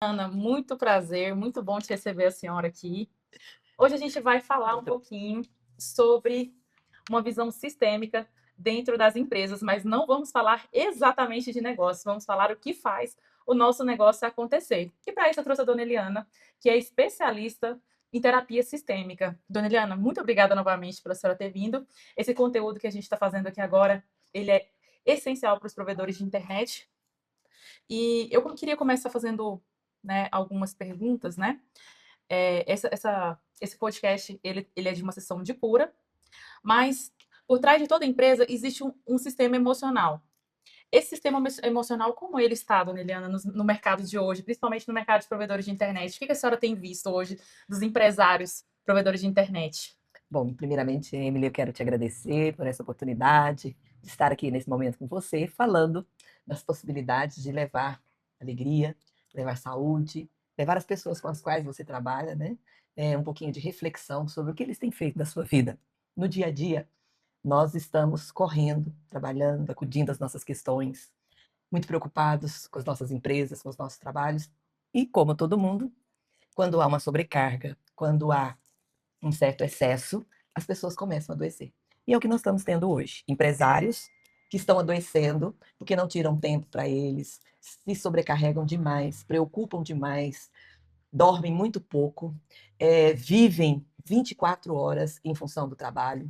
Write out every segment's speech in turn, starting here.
Ana, muito prazer, muito bom te receber a senhora aqui. Hoje a gente vai falar um pouquinho sobre uma visão sistêmica dentro das empresas, mas não vamos falar exatamente de negócio, vamos falar o que faz o nosso negócio acontecer. E para isso eu trouxe a dona Eliana, que é especialista em terapia sistêmica. Dona Eliana, muito obrigada novamente pela senhora ter vindo. Esse conteúdo que a gente está fazendo aqui agora, ele é essencial para os provedores de internet. E eu queria começar fazendo, né, algumas perguntas, né? Esse podcast ele é de uma sessão de cura, mas por trás de toda empresa existe um sistema emocional. Esse sistema emocional, como ele está, dona Eliana, no mercado de hoje, principalmente no mercado de provedores de internet? O que a senhora tem visto hoje dos empresários provedores de internet? Bom, primeiramente, Emily, eu quero te agradecer por essa oportunidade de estar aqui nesse momento com você, falando das possibilidades de levar alegria, levar saúde, levar as pessoas com as quais você trabalha, né? Um pouquinho de reflexão sobre o que eles têm feito da sua vida. No dia a dia, nós estamos correndo, trabalhando, acudindo às nossas questões, muito preocupados com as nossas empresas, com os nossos trabalhos. E, como todo mundo, quando há uma sobrecarga, quando há um certo excesso, as pessoas começam a adoecer. E é o que nós estamos tendo hoje. Empresários que estão adoecendo porque não tiram tempo para eles, se sobrecarregam demais, preocupam demais, dormem muito pouco, vivem 24 horas em função do trabalho,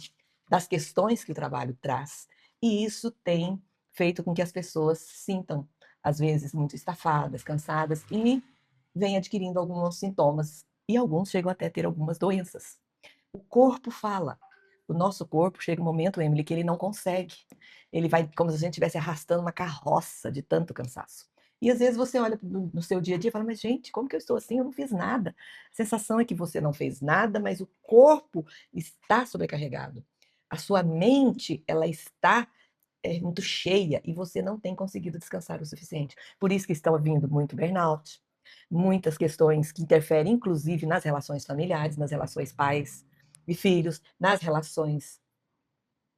das questões que o trabalho traz. E isso tem feito com que as pessoas se sintam, às vezes, muito estafadas, cansadas e vêm adquirindo alguns sintomas. E alguns chegam até a ter algumas doenças. O corpo fala. O nosso corpo chega um momento, Emily, que ele não consegue. Ele vai como se a gente estivesse arrastando uma carroça de tanto cansaço. E às vezes você olha no seu dia a dia e fala, mas gente, como que eu estou assim? Eu não fiz nada. A sensação é que você não fez nada, mas o corpo está sobrecarregado. A sua mente, ela está muito cheia e você não tem conseguido descansar o suficiente. Por isso que estão vindo muito burnout, muitas questões que interferem, inclusive, nas relações familiares, nas relações pais e filhos, nas relações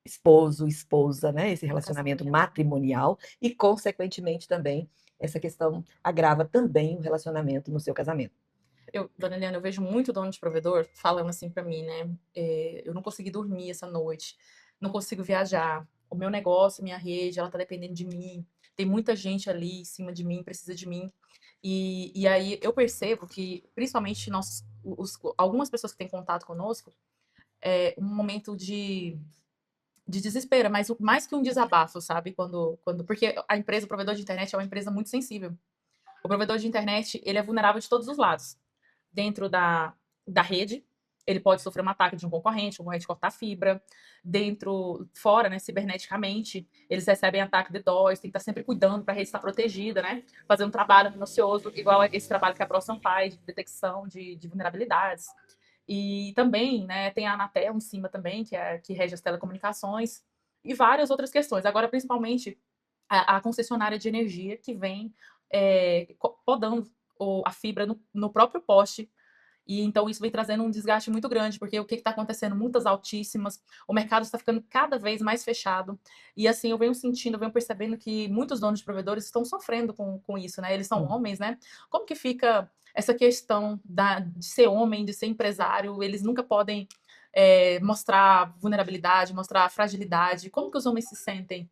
esposo, esposa, né? Esse No relacionamento casamento. matrimonial e, consequentemente, também essa questão agrava também o relacionamento no seu casamento. Dona Eliana, eu vejo muito dono de provedor falando assim pra mim, né? Eu não consegui dormir essa noite, não consigo viajar. O meu negócio, minha rede, ela tá dependendo de mim. Tem muita gente ali em cima de mim, precisa de mim. E aí eu percebo que, principalmente algumas pessoas que têm contato conosco, é um momento de desespero, mas mais que um desabafo, sabe? Porque a empresa, o provedor de internet é uma empresa muito sensível. O provedor de internet, ele é vulnerável de todos os lados. Dentro da rede, ele pode sofrer um ataque de um concorrente cortar fibra. Fora, né, ciberneticamente, eles recebem ataque de DDoS, tem que estar sempre cuidando para a rede estar protegida, né? Fazer um trabalho minucioso, igual esse trabalho que a ProSam faz, de detecção de vulnerabilidades. E também, né, tem a Anatel em cima também, que rege as telecomunicações, e várias outras questões. Agora, principalmente, a concessionária de energia que vem podando a fibra no próprio poste. E então isso vem trazendo um desgaste muito grande, porque o que está acontecendo? Multas altíssimas, o mercado está ficando cada vez mais fechado. E assim, eu venho percebendo que muitos donos de provedores estão sofrendo com isso, né? Eles são Hum. homens, né? Como que fica essa questão de ser homem, de ser empresário? Eles nunca podem mostrar vulnerabilidade, mostrar fragilidade. Como que os homens se sentem?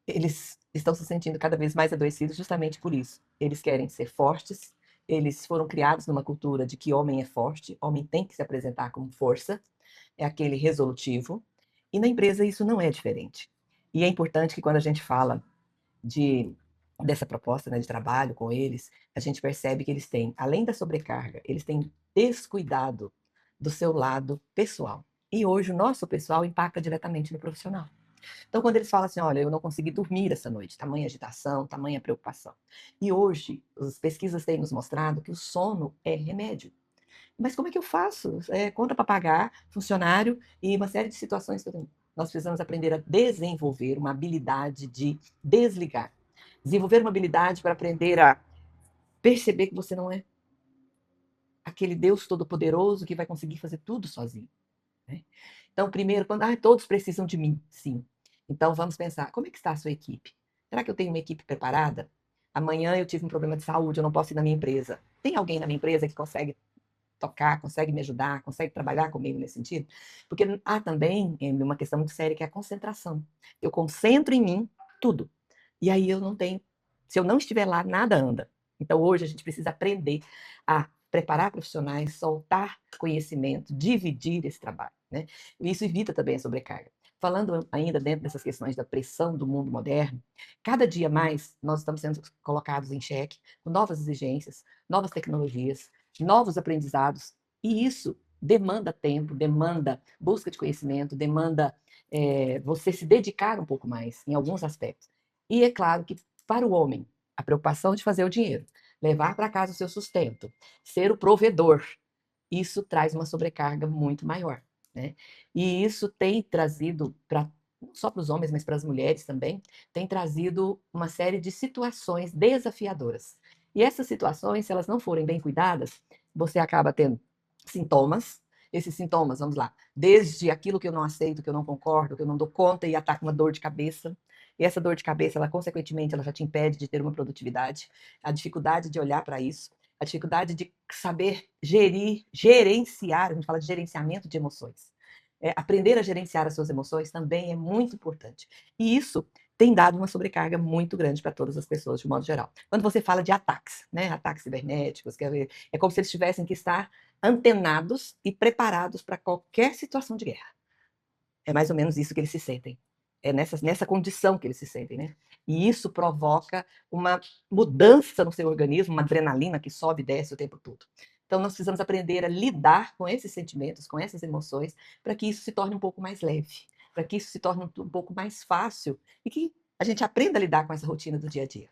Eles estão se sentindo cada vez mais adoecidos justamente por isso. Eles querem ser fortes, eles foram criados numa cultura de que homem é forte, homem tem que se apresentar como força, é aquele resolutivo, e na empresa isso não é diferente. E é importante que quando a gente fala de dessa proposta, né, de trabalho com eles, a gente percebe que eles têm, além da sobrecarga, eles têm descuidado do seu lado pessoal. E hoje o nosso pessoal impacta diretamente no profissional. Então, quando eles falam assim, olha, eu não consegui dormir essa noite, tamanha agitação, tamanha preocupação. E hoje, as pesquisas têm nos mostrado que o sono é remédio. Mas como é que eu faço? Conta para pagar, funcionário e uma série de situações que nós precisamos aprender a desenvolver uma habilidade de desligar. Desenvolver uma habilidade para aprender a perceber que você não é aquele Deus todo-poderoso que vai conseguir fazer tudo sozinho. Né? Então, primeiro, quando todos precisam de mim, sim. Então, vamos pensar, como é que está a sua equipe? Será que eu tenho uma equipe preparada? Amanhã eu tive um problema de saúde, eu não posso ir na minha empresa. Tem alguém na minha empresa que consegue tocar, consegue me ajudar, consegue trabalhar comigo nesse sentido? Porque há também uma questão muito séria que é a concentração. Eu concentro em mim tudo. E aí eu não tenho, se eu não estiver lá, nada anda. Então hoje a gente precisa aprender a preparar profissionais, soltar conhecimento, dividir esse trabalho, né? E isso evita também a sobrecarga. Falando ainda dentro dessas questões da pressão do mundo moderno, cada dia mais nós estamos sendo colocados em xeque com novas exigências, novas tecnologias, novos aprendizados, e isso demanda tempo, demanda busca de conhecimento, demanda você se dedicar um pouco mais em alguns aspectos. E é claro que para o homem, a preocupação de fazer o dinheiro, levar para casa o seu sustento, ser o provedor, isso traz uma sobrecarga muito maior, né? E isso tem trazido para não só para os homens, mas para as mulheres também, tem trazido uma série de situações desafiadoras. E essas situações, se elas não forem bem cuidadas, você acaba tendo sintomas. Esses sintomas, vamos lá, desde aquilo que eu não aceito, que eu não concordo, que eu não dou conta e ataca uma dor de cabeça. E essa dor de cabeça, ela consequentemente, ela já te impede de ter uma produtividade. A dificuldade de olhar para isso, a dificuldade de saber gerir, gerenciar, a gente fala de gerenciamento de emoções. Aprender a gerenciar as suas emoções também é muito importante. E isso tem dado uma sobrecarga muito grande para todas as pessoas, de modo geral. Quando você fala de ataques, né, ataques cibernéticos, é como se eles tivessem que estar antenados e preparados para qualquer situação de guerra. É mais ou menos isso que eles se sentem. É nessa condição que eles se sentem, né? E isso provoca uma mudança no seu organismo, uma adrenalina que sobe e desce o tempo todo. Então, nós precisamos aprender a lidar com esses sentimentos, com essas emoções, para que isso se torne um pouco mais leve, para que isso se torne um pouco mais fácil e que a gente aprenda a lidar com essa rotina do dia a dia.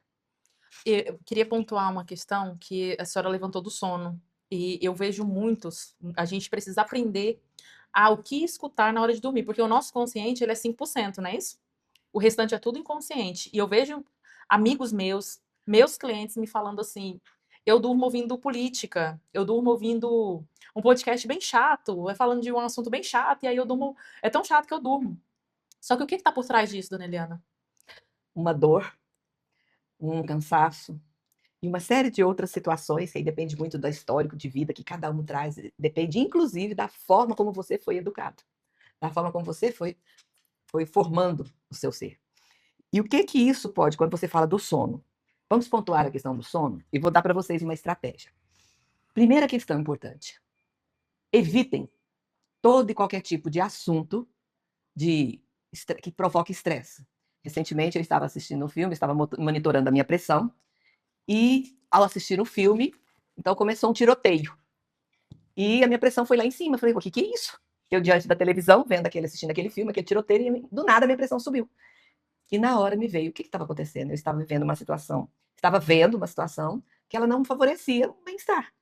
Eu queria pontuar uma questão que a senhora levantou do sono. E eu vejo muitos, a gente precisa aprender o que escutar na hora de dormir, porque o nosso consciente, ele é 5%, não é isso? O restante é tudo inconsciente. E eu vejo amigos meus clientes me falando assim: eu durmo ouvindo política, eu durmo ouvindo um podcast bem chato, falando de um assunto bem chato, e aí eu durmo. É tão chato que eu durmo. Só que o que está por trás disso, dona Eliana? Uma dor, um cansaço, e uma série de outras situações, que aí depende muito do histórico de vida que cada um traz, depende inclusive da forma como você foi educado, da forma como você foi formando o seu ser. E o que que isso pode, quando você fala do sono? Vamos pontuar a questão do sono e vou dar para vocês uma estratégia. Primeira questão importante: evitem todo e qualquer tipo de assunto que provoque estresse. Recentemente eu estava assistindo um filme, estava monitorando a minha pressão e ao assistir o filme, então começou um tiroteio. E a minha pressão foi lá em cima. Eu falei, o que é isso? Eu diante da televisão, assistindo aquele filme, aquele tiroteio, e do nada a minha pressão subiu. E na hora me veio o que estava acontecendo. Eu estava vendo uma situação que ela não favorecia o bem-estar.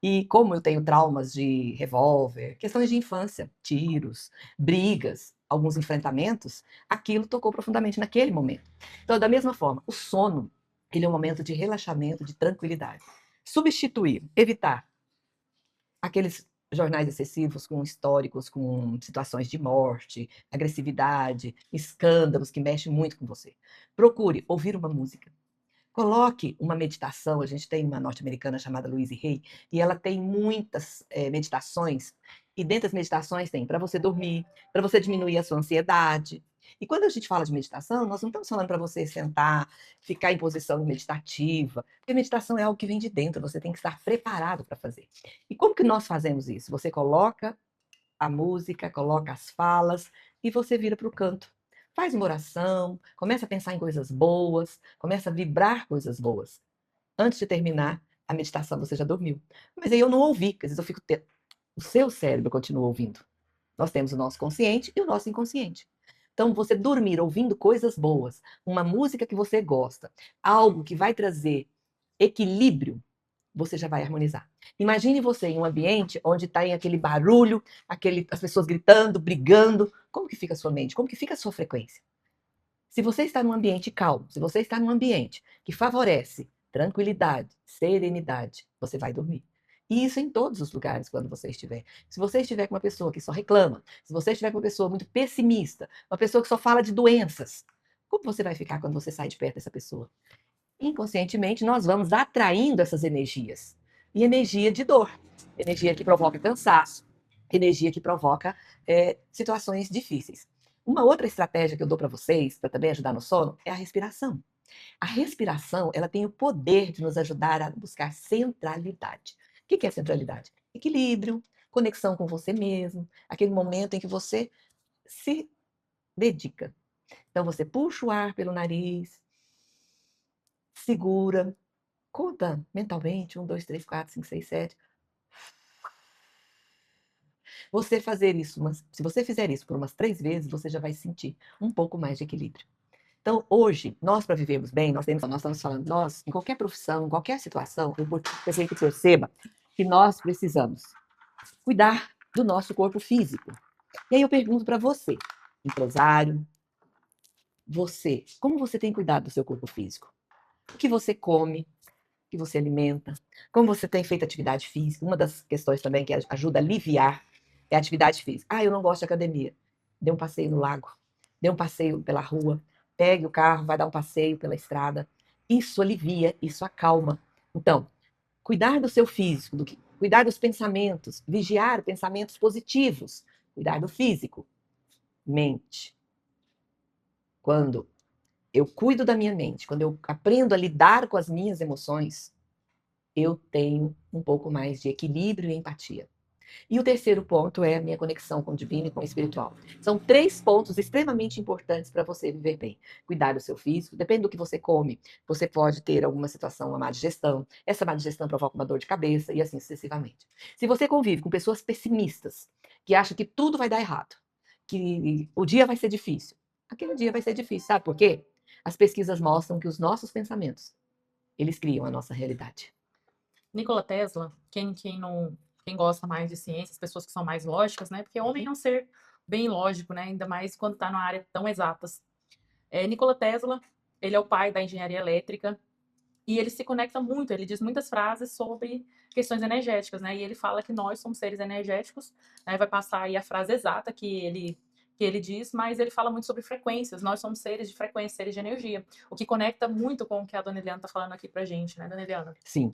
E como eu tenho traumas de revólver, questões de infância, tiros, brigas, alguns enfrentamentos, aquilo tocou profundamente naquele momento. Então, da mesma forma, o sono, ele é um momento de relaxamento, de tranquilidade. Substituir, evitar aqueles jornais excessivos com históricos, com situações de morte, agressividade, escândalos que mexem muito com você. Procure ouvir uma música. Coloque uma meditação. A gente tem uma norte-americana chamada Louise Hay, e ela tem muitas meditações. E dentre as meditações tem para você dormir, para você diminuir a sua ansiedade. E quando a gente fala de meditação, nós não estamos falando para você sentar, ficar em posição meditativa, porque meditação é algo que vem de dentro, você tem que estar preparado para fazer. E como que nós fazemos isso? Você coloca a música, coloca as falas e você vira para o canto. Faz uma oração, começa a pensar em coisas boas, começa a vibrar coisas boas. Antes de terminar a meditação, você já dormiu. Mas aí eu não ouvi, às vezes eu fico. O seu cérebro continua ouvindo. Nós temos o nosso consciente e o nosso inconsciente. Então, você dormir ouvindo coisas boas, uma música que você gosta, algo que vai trazer equilíbrio, você já vai harmonizar. Imagine você em um ambiente onde está em aquele barulho, as pessoas gritando, brigando. Como que fica a sua mente? Como que fica a sua frequência? Se você está num ambiente calmo, se você está num ambiente que favorece tranquilidade, serenidade, você vai dormir. E isso em todos os lugares, quando você estiver. Se você estiver com uma pessoa que só reclama, se você estiver com uma pessoa muito pessimista, uma pessoa que só fala de doenças, como você vai ficar quando você sai de perto dessa pessoa? inconscientemente nós vamos atraindo essas energias. E energia de dor, energia que provoca cansaço, energia que provoca situações difíceis. Uma outra estratégia que eu dou para vocês, para também ajudar no sono, é a respiração. A respiração, ela tem o poder de nos ajudar a buscar centralidade. O que é centralidade? Equilíbrio, conexão com você mesmo, aquele momento em que você se dedica. Então você puxa o ar pelo nariz, segura, conta mentalmente, 1, 2, 3, 4, 5, 6, 7. Você fazer isso, se você fizer isso por umas 3 vezes, você já vai sentir um pouco mais de equilíbrio. Então, hoje, nós para vivermos bem, nós estamos falando, nós, em qualquer profissão, em qualquer situação, eu gostaria que perceba que nós precisamos cuidar do nosso corpo físico. E aí eu pergunto para você, empresário, você, como você tem cuidado do seu corpo físico? O que você come? O que você alimenta? Como você tem feito atividade física? Uma das questões também que ajuda a aliviar é a atividade física. Ah, eu não gosto de academia. Dê um passeio no lago, dê um passeio pela rua, pegue o carro, vai dar um passeio pela estrada. Isso alivia, isso acalma. Então, cuidar do seu físico, cuidar dos pensamentos, vigiar pensamentos positivos, cuidar do físico, mente. Quando eu cuido da minha mente, quando eu aprendo a lidar com as minhas emoções, eu tenho um pouco mais de equilíbrio e empatia. E o terceiro ponto é a minha conexão com o divino e com o espiritual. São 3 pontos extremamente importantes para você viver bem. Cuidar do seu físico, depende do que você come, você pode ter alguma situação, uma má digestão. Essa má digestão provoca uma dor de cabeça e assim sucessivamente. Se você convive com pessoas pessimistas, que acham que tudo vai dar errado, que o dia vai ser difícil, aquele dia vai ser difícil, sabe por quê? As pesquisas mostram que os nossos pensamentos, eles criam a nossa realidade. Nikola Tesla, quem gosta mais de ciências, pessoas que são mais lógicas, né? Porque homem é um ser bem lógico, né? Ainda mais quando está na área tão exatas. Nikola Tesla, ele é o pai da engenharia elétrica e ele se conecta muito, ele diz muitas frases sobre questões energéticas, né? E ele fala que nós somos seres energéticos, né? Vai passar aí a frase exata que ele diz, mas ele fala muito sobre frequências. Nós somos seres de frequência, seres de energia, o que conecta muito com o que a dona Eliana está falando aqui pra gente, né, dona Eliana? Sim,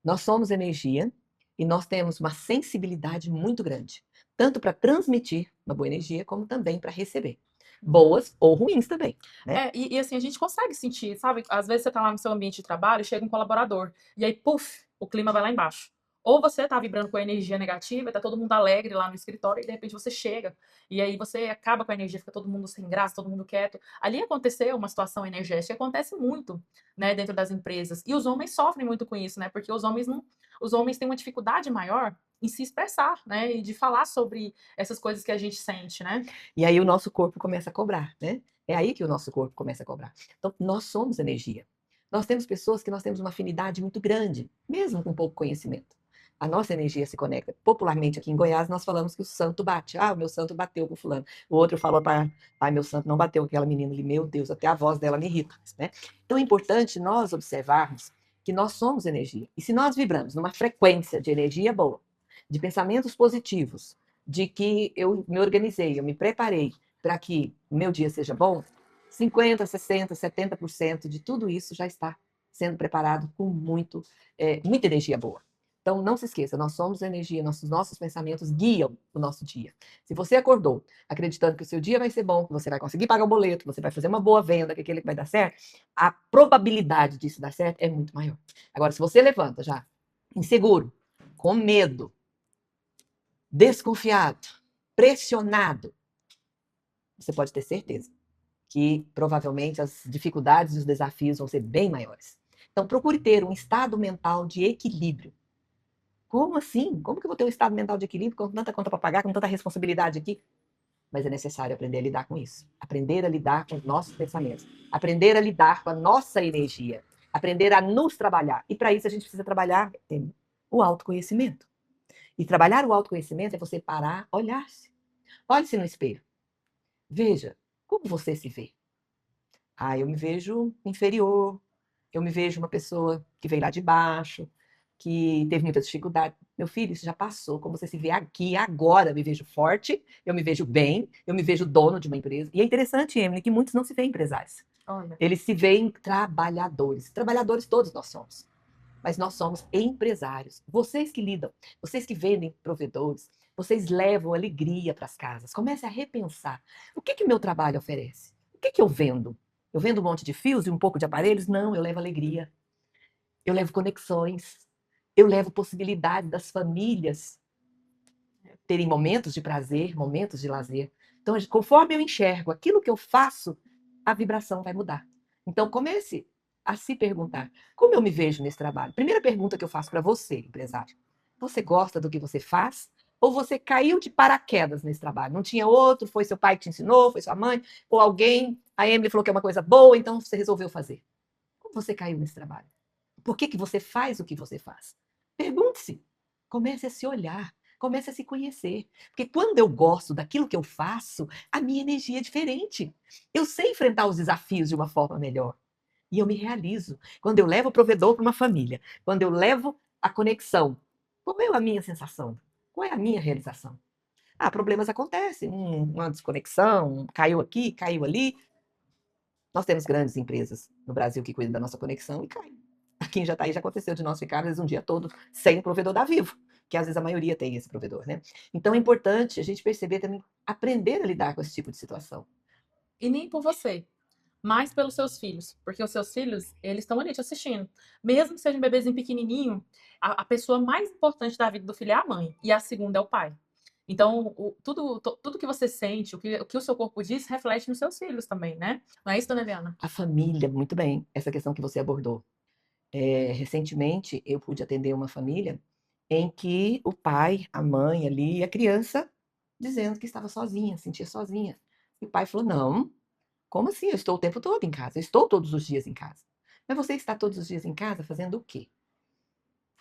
nós somos energia e nós temos uma sensibilidade muito grande, tanto para transmitir uma boa energia, como também para receber. Boas ou ruins também, né? E assim, a gente consegue sentir, sabe? Às vezes você tá lá no seu ambiente de trabalho, chega um colaborador, e aí, puf, o clima vai lá embaixo. Ou você tá vibrando com a energia negativa, e tá todo mundo alegre lá no escritório, e de repente você chega, e aí você acaba com a energia, fica todo mundo sem graça, todo mundo quieto. Ali aconteceu uma situação energética, acontece muito, né, dentro das empresas. E os homens sofrem muito com isso, né? Porque os homens têm uma dificuldade maior em se expressar, né? E de falar sobre essas coisas que a gente sente, né? E aí o nosso corpo começa a cobrar, né? É aí que o nosso corpo começa a cobrar. Então, nós somos energia. Nós temos pessoas que nós temos uma afinidade muito grande, mesmo com pouco conhecimento. A nossa energia se conecta. Popularmente aqui em Goiás, nós falamos que o santo bate. Ah, o meu santo bateu com o fulano. O outro falou para, ai, meu santo não bateu com aquela menina ali. Meu Deus, até a voz dela me irrita, né? Então é importante nós observarmos que nós somos energia. E se nós vibramos numa frequência de energia boa, de pensamentos positivos, de que eu me organizei, eu me preparei para que o meu dia seja bom, 50, 60, 70% de tudo isso já está sendo preparado com muita energia boa. Então, não se esqueça, nós somos energia, nossos pensamentos guiam o nosso dia. Se você acordou acreditando que o seu dia vai ser bom, que você vai conseguir pagar o boleto, que você vai fazer uma boa venda, que aquele vai dar certo, a probabilidade disso dar certo é muito maior. Agora, se você levanta já inseguro, com medo, desconfiado, pressionado, você pode ter certeza que provavelmente as dificuldades e os desafios vão ser bem maiores. Então, procure ter um estado mental de equilíbrio. Como assim? Como que eu vou ter um estado mental de equilíbrio com tanta conta para pagar, com tanta responsabilidade aqui? Mas é necessário aprender a lidar com isso. Aprender a lidar com os nossos pensamentos. Aprender a lidar com a nossa energia. Aprender a nos trabalhar. E para isso a gente precisa trabalhar o autoconhecimento. E trabalhar o autoconhecimento é você parar, olhar-se. Olhe-se no espelho. Veja como você se vê. Ah, eu me vejo inferior, eu me vejo uma pessoa que veio lá de baixo, que teve muita dificuldade. Meu filho, isso já passou. Como você se vê aqui, agora, eu me vejo forte, eu me vejo bem, eu me vejo dono de uma empresa. E é interessante, Emily, que muitos não se veem empresários. Olha, Eles se veem trabalhadores. Trabalhadores todos nós somos. Mas nós somos empresários. Vocês que lidam, vocês que vendem provedores, vocês levam alegria para as casas. Comece a repensar. O que o meu trabalho oferece? O que eu vendo? Eu vendo um monte de fios e um pouco de aparelhos? Não, eu levo alegria. Eu levo conexões. Eu levo possibilidade das famílias terem momentos de prazer, momentos de lazer. Então, conforme eu enxergo aquilo que eu faço, a vibração vai mudar. Então, comece a se perguntar: como eu me vejo nesse trabalho? Primeira pergunta que eu faço para você, empresário: você gosta do que você faz? Ou você caiu de paraquedas nesse trabalho? Não tinha outro? Foi seu pai que te ensinou? Foi sua mãe? Ou alguém? A Emily falou que é uma coisa boa, então você resolveu fazer. Como você caiu nesse trabalho? Por que você faz o que você faz? Pergunte-se. Comece a se olhar. Comece a se conhecer. Porque quando eu gosto daquilo que eu faço, a minha energia é diferente. Eu sei enfrentar os desafios de uma forma melhor. E eu me realizo. Quando eu levo o provedor para uma família, quando eu levo a conexão, qual é a minha sensação? Qual é a minha realização? Ah, problemas acontecem, uma desconexão, caiu aqui, caiu ali. Nós temos grandes empresas no Brasil que cuidam da nossa conexão e caem. Aqui em Jataí já aconteceu de nós ficarmos um dia todo sem o provedor da Vivo, que às vezes a maioria tem esse provedor, né? Então é importante a gente perceber também, aprender a lidar com esse tipo de situação. e nem por você, mas pelos seus filhos, porque os seus filhos, eles estão ali te assistindo. Mesmo que seja um bebezinho pequenininho, a pessoa mais importante da vida do filho é a mãe, e a segunda é o pai. Então, tudo que você sente, o que o seu corpo diz, reflete nos seus filhos também, né? Não é isso, dona Eliana? A família, muito bem, essa questão que você abordou. Recentemente, eu pude atender uma família em que o pai, a mãe ali, e a criança dizendo que estava sozinha, sentia sozinha. E o pai falou: não, como assim? Eu estou o tempo todo em casa, eu estou todos os dias em casa. Mas você está todos os dias em casa fazendo o quê?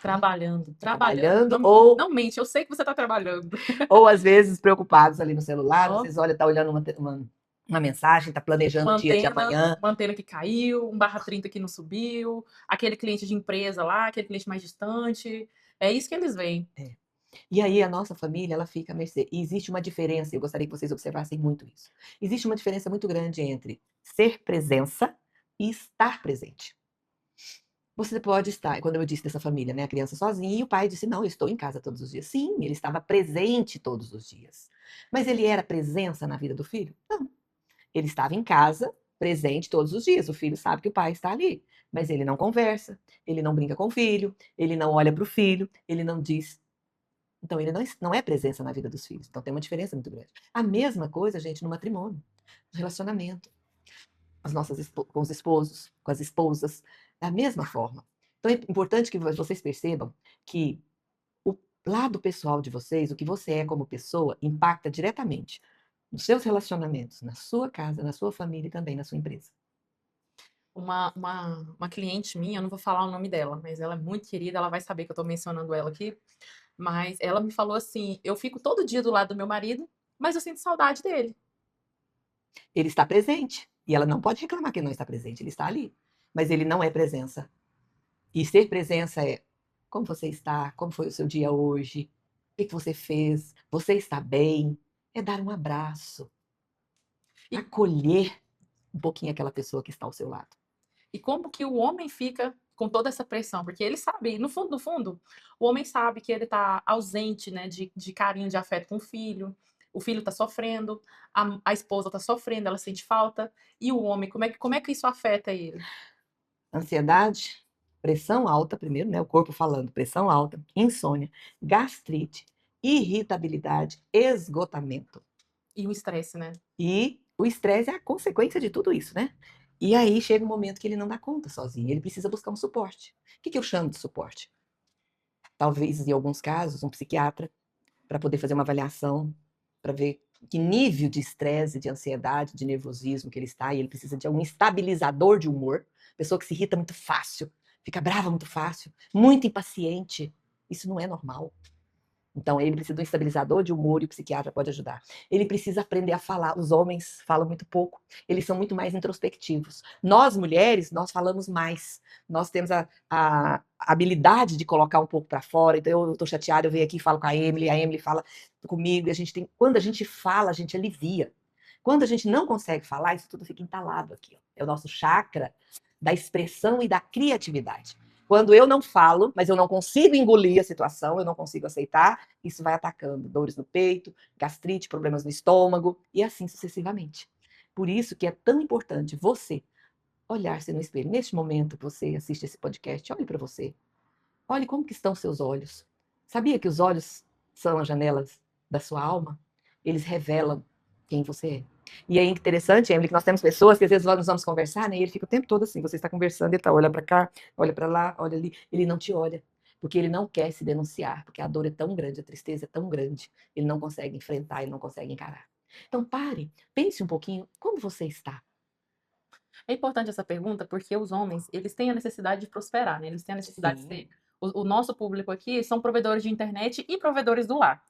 Trabalhando, trabalhando. Trabalhando Não, ou, não mente, eu sei que você está trabalhando. ou às vezes preocupados ali no celular, às Ó, vezes olha, está olhando uma mensagem, está planejando o uma dia de antena, amanhã. uma antena que caiu, 1/30 que não subiu, aquele cliente de empresa lá, aquele cliente mais distante. É isso que eles veem. É. E aí a nossa família, ela fica a mercê. E existe uma diferença, eu gostaria que vocês observassem muito isso. Existe uma diferença muito grande entre ser presença e estar presente. Você pode estar, quando eu disse dessa família, né, a criança sozinha, e o pai disse: não, eu estou em casa todos os dias. Sim, ele estava presente todos os dias. Mas ele era presença na vida do filho? Não. Ele estava em casa, presente todos os dias. O filho sabe que o pai está ali. Mas ele não conversa, ele não brinca com o filho, ele não olha para o filho, ele não diz. Então, ele não é presença na vida dos filhos. Então, tem uma diferença muito grande. A mesma coisa, gente, no matrimônio, no relacionamento, com os esposos, com as esposas, da mesma forma. Então, é importante que vocês percebam que o lado pessoal de vocês, o que você é como pessoa, impacta diretamente nos seus relacionamentos, na sua casa, na sua família e também na sua empresa. Uma cliente minha, eu não vou falar o nome dela, mas ela é muito querida, ela vai saber que eu tô mencionando ela aqui. Mas ela me falou assim: eu fico todo dia do lado do meu marido, mas eu sinto saudade dele. Ele está presente e ela não pode reclamar que ele não está presente, ele está ali, mas ele não é presença. E ser presença é: como você está? Como foi o seu dia hoje? O que você fez? Você está bem? É dar um abraço, E, acolher um pouquinho aquela pessoa que está ao seu lado. e como que o homem fica com toda essa pressão? Porque ele sabe, no fundo, o homem sabe que ele tá ausente, né, de carinho, de afeto com o filho tá sofrendo, a esposa tá sofrendo, ela sente falta. E o homem, como é que isso afeta ele? Ansiedade, pressão alta, primeiro, né? O corpo falando, pressão alta, insônia, gastrite, irritabilidade, esgotamento. E o estresse, né? E o estresse é a consequência de tudo isso, né? E aí chega um momento que ele não dá conta sozinho, ele precisa buscar um suporte. O que eu chamo de suporte? Talvez, em alguns casos, um psiquiatra, para poder fazer uma avaliação, para ver que nível de estresse, de ansiedade, de nervosismo que ele está, e ele precisa de algum estabilizador de humor, pessoa que se irrita muito fácil, fica brava muito fácil, muito impaciente. Isso não é normal. Então, ele precisa de um estabilizador de humor e o psiquiatra pode ajudar. Ele precisa aprender a falar. Os homens falam muito pouco, eles são muito mais introspectivos. Nós, mulheres, nós falamos mais. Nós temos a habilidade de colocar um pouco para fora. Então, eu estou chateada, eu venho aqui e falo com a Emily fala comigo. E quando a gente fala, a gente alivia. Quando a gente não consegue falar, isso tudo fica entalado aqui. Ó. É o nosso chakra da expressão e da criatividade. Quando eu não falo, mas eu não consigo engolir a situação, eu não consigo aceitar, isso vai atacando dores no peito, gastrite, problemas no estômago e assim sucessivamente. Por isso que é tão importante você olhar-se no espelho. Neste momento que você assiste esse podcast, olhe para você. Olhe como que estão seus olhos. Sabia que os olhos são as janelas da sua alma? Eles revelam quem você é. E é interessante, Emily, que nós temos pessoas que às vezes nós vamos conversar, né? E ele fica o tempo todo assim, você está conversando, ele tá, olha para cá, olha para lá, olha ali, ele não te olha, porque ele não quer se denunciar, porque a dor é tão grande, a tristeza é tão grande, ele não consegue enfrentar, ele não consegue encarar. Então pare, pense um pouquinho, como você está? É importante essa pergunta porque os homens, eles têm a necessidade de prosperar, né? Eles têm a necessidade de Sim. ser... O nosso público aqui são provedores de internet e provedores do lar.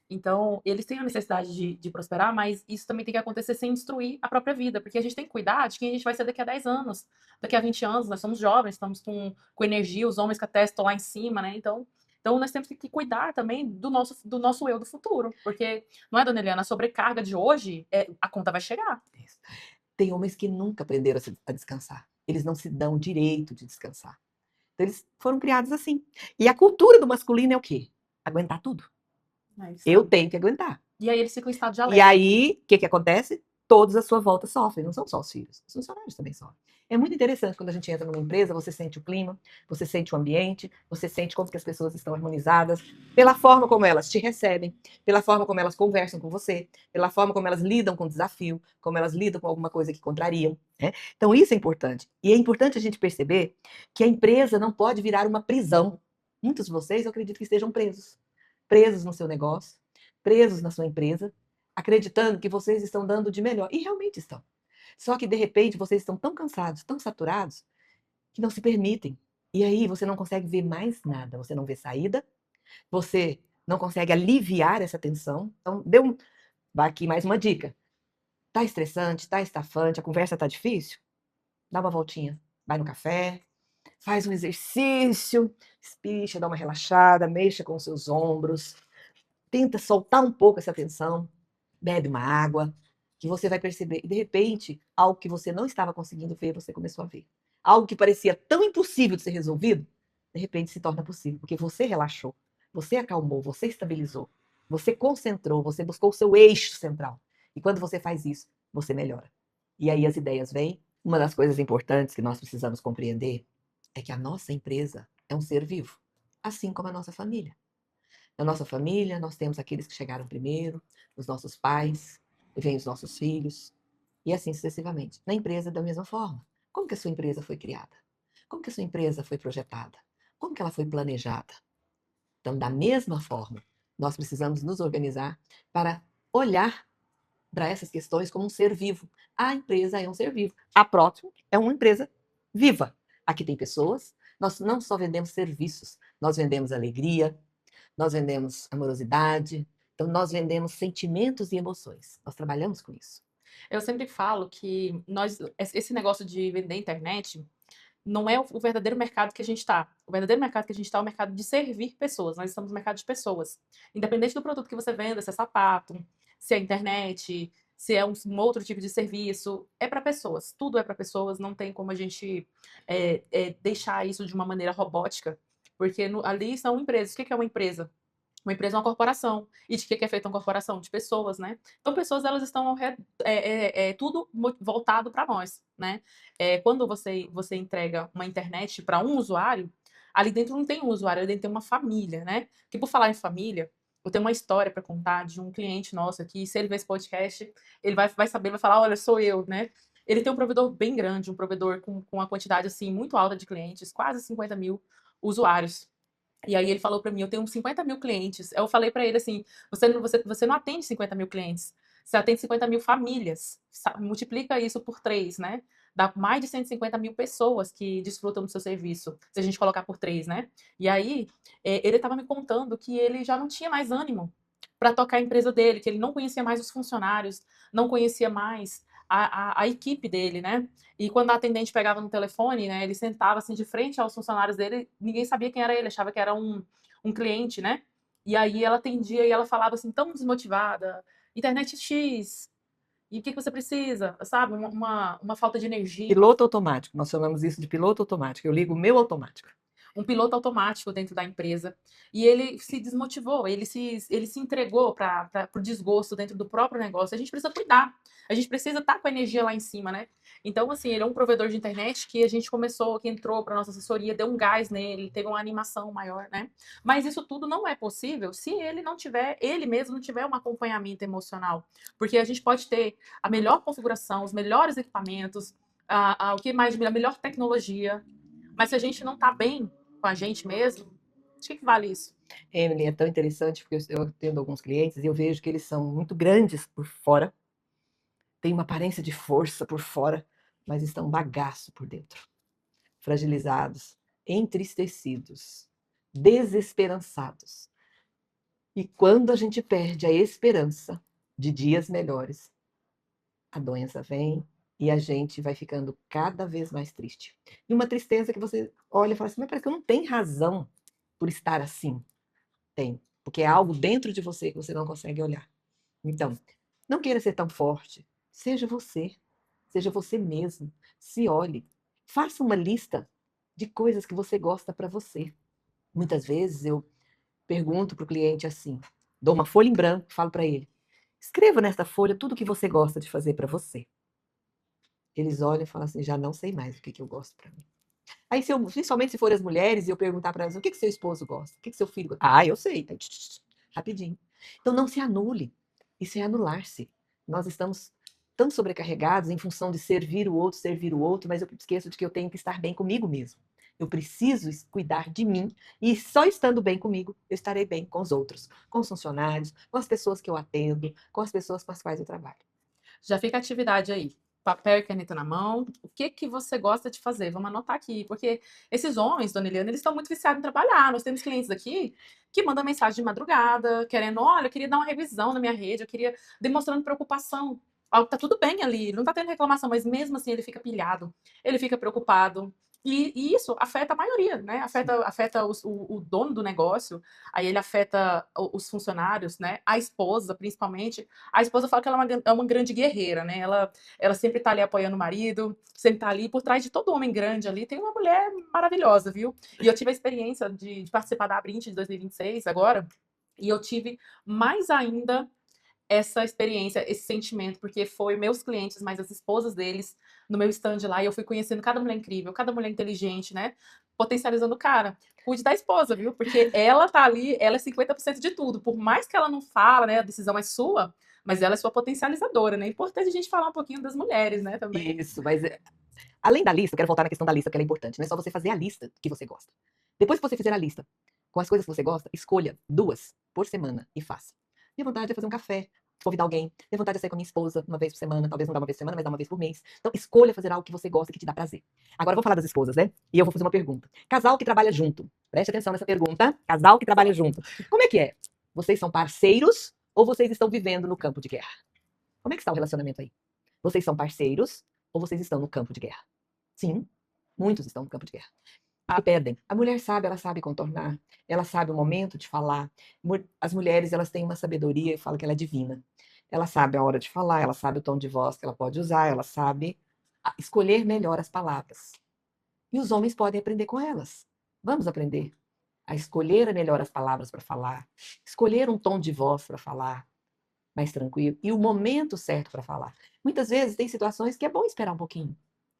Então, eles têm a necessidade de prosperar, mas isso também tem que acontecer sem destruir a própria vida, porque a gente tem que cuidar de quem a gente vai ser daqui a 10 anos, daqui a 20 anos. Nós somos jovens, estamos com energia, os homens que até estão lá em cima, né? Então nós temos que cuidar também do nosso eu do futuro, porque não é, dona Eliana, a sobrecarga de hoje, a conta vai chegar. Tem homens que nunca aprenderam a descansar. Eles não se dão o direito de descansar. Então, eles foram criados assim. E a cultura do masculino é o quê? Aguentar tudo. Eu tenho que aguentar. E aí eles ficam em estado de E alerta. aí, o que que acontece? Todos à sua volta sofrem, não são só os filhos, os funcionários também sofrem. É muito interessante quando a gente entra numa empresa, você sente o clima, você sente o ambiente, você sente como que as pessoas estão harmonizadas, pela forma como elas te recebem, pela forma como elas conversam com você, pela forma como elas lidam com o desafio, como elas lidam com alguma coisa que contrariam. Né? Então isso é importante. E é importante a gente perceber que a empresa não pode virar uma prisão. Muitos de vocês, eu acredito que estejam presos. Presos no seu negócio, presos na sua empresa, acreditando que vocês estão dando de melhor. E realmente estão. Só que, de repente, vocês estão tão cansados, tão saturados, que não se permitem. E aí você não consegue ver mais nada. Você não vê saída, você não consegue aliviar essa tensão. Então, vai aqui mais uma dica. Tá estressante, tá estafante, a conversa tá difícil? Dá uma voltinha. Vai no café, faz um exercício, espicha, dá uma relaxada, mexa com os seus ombros, tenta soltar um pouco essa tensão, bebe uma água, que você vai perceber. E de repente, algo que você não estava conseguindo ver, você começou a ver. Algo que parecia tão impossível de ser resolvido, de repente se torna possível, porque você relaxou, você acalmou, você estabilizou, você concentrou, você buscou o seu eixo central. E quando você faz isso, você melhora. E aí as ideias vêm. Uma das coisas importantes que nós precisamos compreender é que a nossa empresa é um ser vivo, assim como a nossa família. Na nossa família, nós temos aqueles que chegaram primeiro, os nossos pais, e vem os nossos filhos, e assim sucessivamente. Na empresa, da mesma forma. Como que a sua empresa foi criada? Como que a sua empresa foi projetada? Como que ela foi planejada? Então, da mesma forma, nós precisamos nos organizar para olhar para essas questões como um ser vivo. A empresa é um ser vivo. A Próximo é uma empresa viva. Aqui tem pessoas. Nós não só vendemos serviços, nós vendemos alegria, nós vendemos amorosidade, então nós vendemos sentimentos e emoções. Nós trabalhamos com isso. Eu sempre falo que esse negócio de vender internet não é o verdadeiro mercado que a gente está. O verdadeiro mercado que a gente está é o mercado de servir pessoas. Nós estamos no mercado de pessoas. Independente do produto que você venda, se é sapato, se é internet, se é um outro tipo de serviço, é para pessoas. Tudo é para pessoas. Não tem como a gente deixar isso de uma maneira robótica, porque ali são empresas. O que é uma empresa? Uma empresa é uma corporação. E de que é feita uma corporação? De pessoas, né? Então, pessoas, elas estão tudo voltado para nós, né? Quando você entrega uma internet para um usuário, ali dentro não tem um usuário, ali dentro tem uma família, né? Que por falar em família, eu tenho uma história para contar de um cliente nosso aqui. Se ele ver esse podcast, ele vai saber, vai falar: olha, sou eu, né? Ele tem um provedor bem grande, um provedor com uma quantidade assim muito alta de clientes, quase 50 mil usuários. E aí ele falou para mim, eu tenho 50 mil clientes. Eu falei para ele assim, você não atende 50 mil clientes, você atende 50 mil famílias. Multiplica isso por 3, né? Dá mais de 150 mil pessoas que desfrutam do seu serviço, se a gente colocar por 3, né? E aí ele estava me contando que ele já não tinha mais ânimo para tocar a empresa dele, que ele não conhecia mais os funcionários, não conhecia mais a equipe dele, né? E quando a atendente pegava no telefone, né, ele sentava assim de frente aos funcionários dele, ninguém sabia quem era ele, achava que era um cliente, né? E aí ela atendia e ela falava assim, tão desmotivada, internet X. E o que que você precisa? Sabe? Uma falta de energia. Piloto automático, nós chamamos isso de piloto automático. Eu ligo o meu automático. Um piloto automático dentro da empresa. E ele se desmotivou, ele se entregou para o desgosto dentro do próprio negócio. A gente precisa cuidar, a gente precisa estar com a energia lá em cima, né? Então, assim, ele é um provedor de internet que a gente começou, que entrou para nossa assessoria, deu um gás nele, teve uma animação maior, né? Mas isso tudo não é possível se ele não tiver, ele mesmo não tiver um acompanhamento emocional. Porque a gente pode ter a melhor configuração, os melhores equipamentos, o que mais, a melhor tecnologia, mas se a gente não está bem com a gente mesmo, de que vale isso? Emily, é tão interessante porque eu atendo alguns clientes e eu vejo que eles são muito grandes por fora, têm uma aparência de força por fora, mas estão bagaço por dentro. Fragilizados, entristecidos, desesperançados. E quando a gente perde a esperança de dias melhores, a doença vem e a gente vai ficando cada vez mais triste. E uma tristeza que você olha e fala assim, mas parece que eu não tenho razão por estar assim. Tem, porque é algo dentro de você que você não consegue olhar. Então, não queira ser tão forte. Seja você mesmo. Se olhe. Faça uma lista de coisas que você gosta para você. Muitas vezes eu pergunto para o cliente assim, dou uma folha em branco e falo para ele, escreva nesta folha tudo o que você gosta de fazer para você. Eles olham e falam assim, já não sei mais o que eu gosto para mim. Aí, principalmente se forem as mulheres, e eu perguntar para elas, o que seu esposo gosta? O que seu filho gosta? Ah, eu sei. Então, rapidinho. Então, não se anule. Isso é anular-se. Nós estamos tão sobrecarregados em função de servir o outro, mas eu esqueço de que eu tenho que estar bem comigo mesmo. Eu preciso cuidar de mim e só estando bem comigo, eu estarei bem com os outros, com os funcionários, com as pessoas que eu atendo, com as pessoas com as quais eu trabalho. Já fica a atividade aí. Papel e caneta na mão. O que que você gosta de fazer? Vamos anotar aqui, porque esses homens, dona Eliana, eles estão muito viciados em trabalhar. Nós temos clientes aqui que mandam mensagem de madrugada, querendo, olha, eu queria dar uma revisão na minha rede, eu queria demonstrando preocupação. Tá tudo bem ali, não tá tendo reclamação, mas mesmo assim ele fica pilhado, ele fica preocupado. E isso afeta a maioria, né? Afeta o dono do negócio, aí ele afeta os funcionários, né? A esposa, principalmente. A esposa fala que ela é uma grande guerreira, né? Ela sempre tá ali apoiando o marido, sempre tá ali. Por trás de todo homem grande ali, tem uma mulher maravilhosa, viu? E eu tive a experiência de participar da Abrint de 2026 agora, e eu tive mais ainda essa experiência, esse sentimento, porque foi meus clientes, mas as esposas deles, no meu stand lá, e eu fui conhecendo cada mulher incrível, cada mulher inteligente, né? Potencializando o cara. Cuide da esposa, viu? Porque ela tá ali, ela é 50% de tudo. Por mais que ela não fala, né? A decisão é sua, mas ela é sua potencializadora, né? É importante a gente falar um pouquinho das mulheres, né? Também. Isso, mas além da lista, eu quero voltar na questão da lista, que ela é importante. Não é só você fazer a lista que você gosta. Depois que você fizer a lista com as coisas que você gosta, escolha 2 por semana e faça. Minha vontade é fazer um café, convidar alguém. Minha vontade é sair com a minha esposa uma vez por semana. Talvez não dá uma vez por semana, mas dá uma vez por mês. Então, escolha fazer algo que você gosta, que te dá prazer. Agora, eu vou falar das esposas, né? E eu vou fazer uma pergunta. Casal que trabalha junto. Preste atenção nessa pergunta. Casal que trabalha junto. Como é que é? Vocês são parceiros ou vocês estão vivendo no campo de guerra? Como é que está o relacionamento aí? Vocês são parceiros ou vocês estão no campo de guerra? Sim, muitos estão no campo de guerra. Que perdem. A mulher sabe, ela sabe contornar, ela sabe o momento de falar. As mulheres, elas têm uma sabedoria, eu falo que ela é divina. Ela sabe a hora de falar, ela sabe o tom de voz que ela pode usar, ela sabe escolher melhor as palavras. E os homens podem aprender com elas. Vamos aprender a escolher melhor as palavras para falar, escolher um tom de voz para falar mais tranquilo e o momento certo para falar. Muitas vezes tem situações que é bom esperar um pouquinho.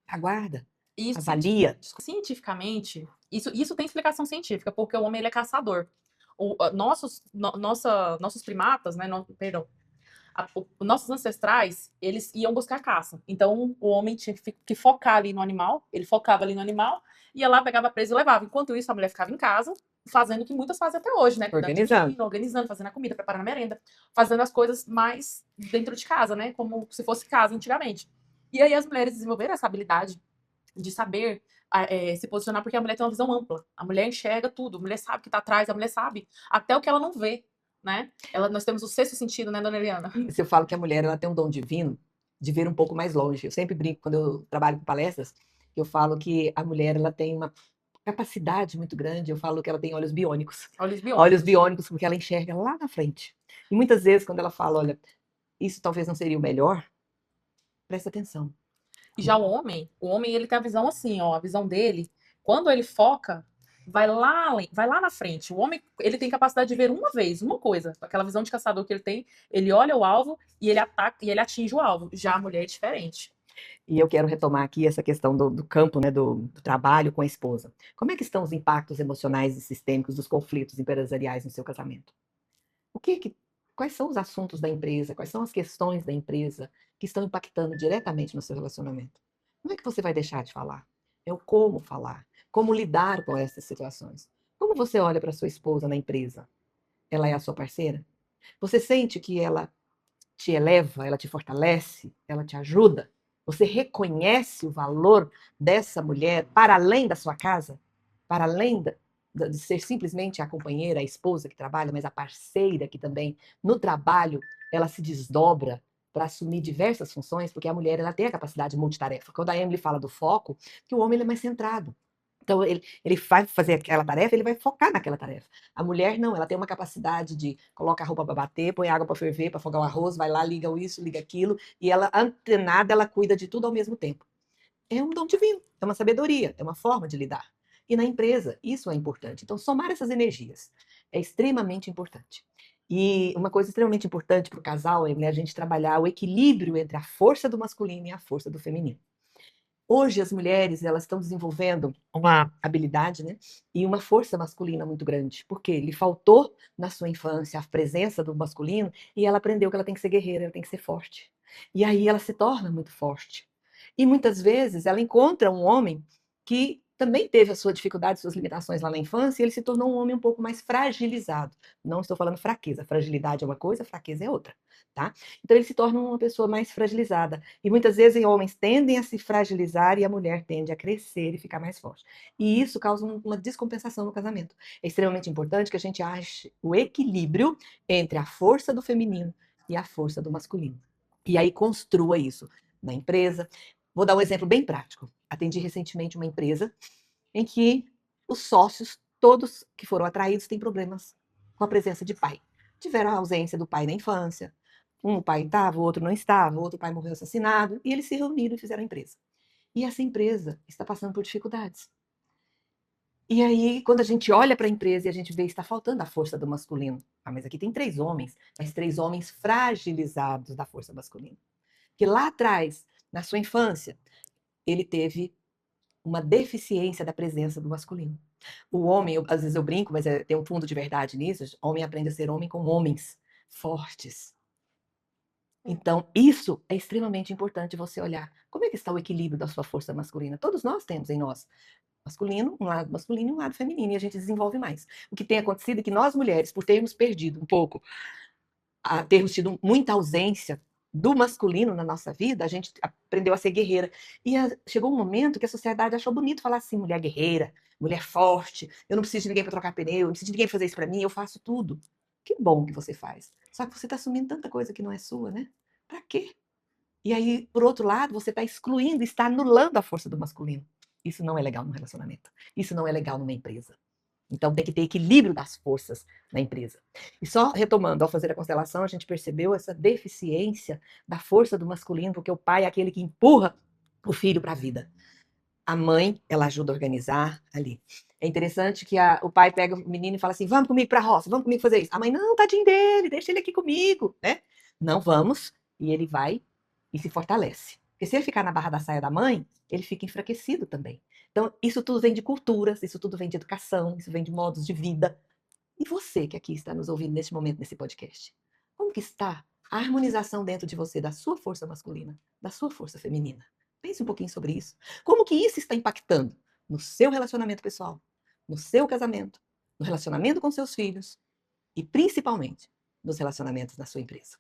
Aguarda, Isso, avalia. cientificamente, isso tem explicação científica, porque o homem ele é caçador. Nossos primatas, né? Perdão, nossos ancestrais, eles iam buscar caça. Então, o homem tinha que focar ali no animal, ele focava ali no animal, ia lá, pegava preso e levava. Enquanto isso, a mulher ficava em casa, fazendo o que muitas fazem até hoje, né? Organizando. Organizando, fazendo a comida, preparando a merenda, fazendo as coisas mais dentro de casa, né? Como se fosse casa antigamente. E aí as mulheres desenvolveram essa habilidade de saber se posicionar, porque a mulher tem uma visão ampla. A mulher enxerga tudo, a mulher sabe o que está atrás, a mulher sabe até o que ela não vê, né? Nós temos o sexto sentido, né, dona Eliana? Se eu falo que a mulher ela tem um dom divino de ver um pouco mais longe. Eu sempre brinco quando eu trabalho com palestras, eu falo que a mulher ela tem uma capacidade muito grande, eu falo que ela tem olhos biônicos. Olhos biônicos. Olhos biônicos, porque ela enxerga lá na frente. E muitas vezes, quando ela fala, olha, isso talvez não seria o melhor, Presta atenção. E já o homem ele tem a visão assim, ó, a visão dele, quando ele foca, vai lá, vai lá na frente. O homem, ele tem capacidade de ver uma vez, uma coisa, aquela visão de caçador que ele tem, ele olha o alvo e ele ataca e ele atinge o alvo. Já a mulher é diferente. E eu quero retomar aqui essa questão do campo, né, do trabalho com a esposa. Como é que estão os impactos emocionais e sistêmicos dos conflitos empresariais no seu casamento? O que que, quais são os assuntos da empresa? Quais são as questões da empresa que estão impactando diretamente no seu relacionamento? Não é que você vai deixar de falar, é o como falar, como lidar com essas situações. Como você olha para sua esposa na empresa? Ela é a sua parceira? Você sente que ela te eleva, ela te fortalece, ela te ajuda? Você reconhece o valor dessa mulher para além da sua casa? Para além de ser simplesmente a companheira, a esposa que trabalha, mas a parceira que também, no trabalho, ela se desdobra para assumir diversas funções, porque a mulher ela tem a capacidade de multitarefa. Quando a Emily fala do foco, que o homem ele é mais centrado. Então, ele vai fazer aquela tarefa, ele vai focar naquela tarefa. A mulher, não, ela tem uma capacidade de colocar a roupa para bater, põe água para ferver, para afogar o arroz, vai lá, liga isso, liga aquilo, e ela, antenada, ela cuida de tudo ao mesmo tempo. É um dom divino, é uma sabedoria, é uma forma de lidar. E na empresa, isso é importante. Então, somar essas energias é extremamente importante. E uma coisa extremamente importante para o casal é, né, a gente trabalhar o equilíbrio entre a força do masculino e a força do feminino. Hoje as mulheres elas estão desenvolvendo uma habilidade, né, e uma força masculina muito grande, porque lhe faltou na sua infância a presença do masculino e ela aprendeu que ela tem que ser guerreira, ela tem que ser forte. E aí ela se torna muito forte. E muitas vezes ela encontra um homem que também teve a sua dificuldade, suas limitações lá na infância, e ele se tornou um homem um pouco mais fragilizado. Não estou falando fraqueza, fragilidade é uma coisa, fraqueza é outra, tá? Então ele se torna uma pessoa mais fragilizada. E muitas vezes homens tendem a se fragilizar e a mulher tende a crescer e ficar mais forte. E isso causa uma descompensação no casamento. É extremamente importante que a gente ache o equilíbrio entre a força do feminino e a força do masculino. E aí construa isso na empresa. Vou dar um exemplo bem prático. Atendi recentemente uma empresa em que os sócios, todos que foram atraídos, têm problemas com a presença de pai. Tiveram a ausência do pai na infância. Um pai estava, o outro não estava, o outro pai morreu assassinado, e eles se reuniram e fizeram a empresa. E essa empresa está passando por dificuldades. E aí, quando a gente olha para a empresa e a gente vê que está faltando a força do masculino. Ah, mas aqui tem 3 homens, mas 3 homens fragilizados da força masculina. Que lá atrás, na sua infância, ele teve uma deficiência da presença do masculino. O homem, às vezes eu brinco, mas tem um fundo de verdade nisso, o homem aprende a ser homem com homens fortes. Então, isso é extremamente importante você olhar. Como é que está o equilíbrio da sua força masculina? Todos nós temos em nós masculino, um lado masculino e um lado feminino, e a gente desenvolve mais. O que tem acontecido é que nós mulheres, por termos perdido um pouco, termos tido muita ausência do masculino na nossa vida, a gente aprendeu a ser guerreira. E chegou um momento que a sociedade achou bonito falar assim, mulher guerreira, mulher forte, eu não preciso de ninguém para trocar pneu, eu não preciso de ninguém para fazer isso para mim, eu faço tudo. Que bom que você faz. Só que você está assumindo tanta coisa que não é sua, né? Para quê? E aí, por outro lado, você está excluindo, está anulando a força do masculino. Isso não é legal no relacionamento. Isso não é legal numa empresa. Então tem que ter equilíbrio das forças na empresa. E só retomando, ao fazer a constelação, a gente percebeu essa deficiência da força do masculino, porque o pai é aquele que empurra o filho para a vida. A mãe, ela ajuda a organizar ali. É interessante que o pai pega o menino e fala assim: vamos comigo para a roça, vamos comigo fazer isso. A mãe, não, tadinho dele, deixa ele aqui comigo, né? Não, vamos. E ele vai e se fortalece. Porque se ele ficar na barra da saia da mãe, ele fica enfraquecido também. Então, isso tudo vem de culturas, isso tudo vem de educação, isso vem de modos de vida. E você que aqui está nos ouvindo neste momento, nesse podcast, como que está a harmonização dentro de você da sua força masculina, da sua força feminina? Pense um pouquinho sobre isso. Como que isso está impactando no seu relacionamento pessoal, no seu casamento, no relacionamento com seus filhos e principalmente nos relacionamentos da sua empresa?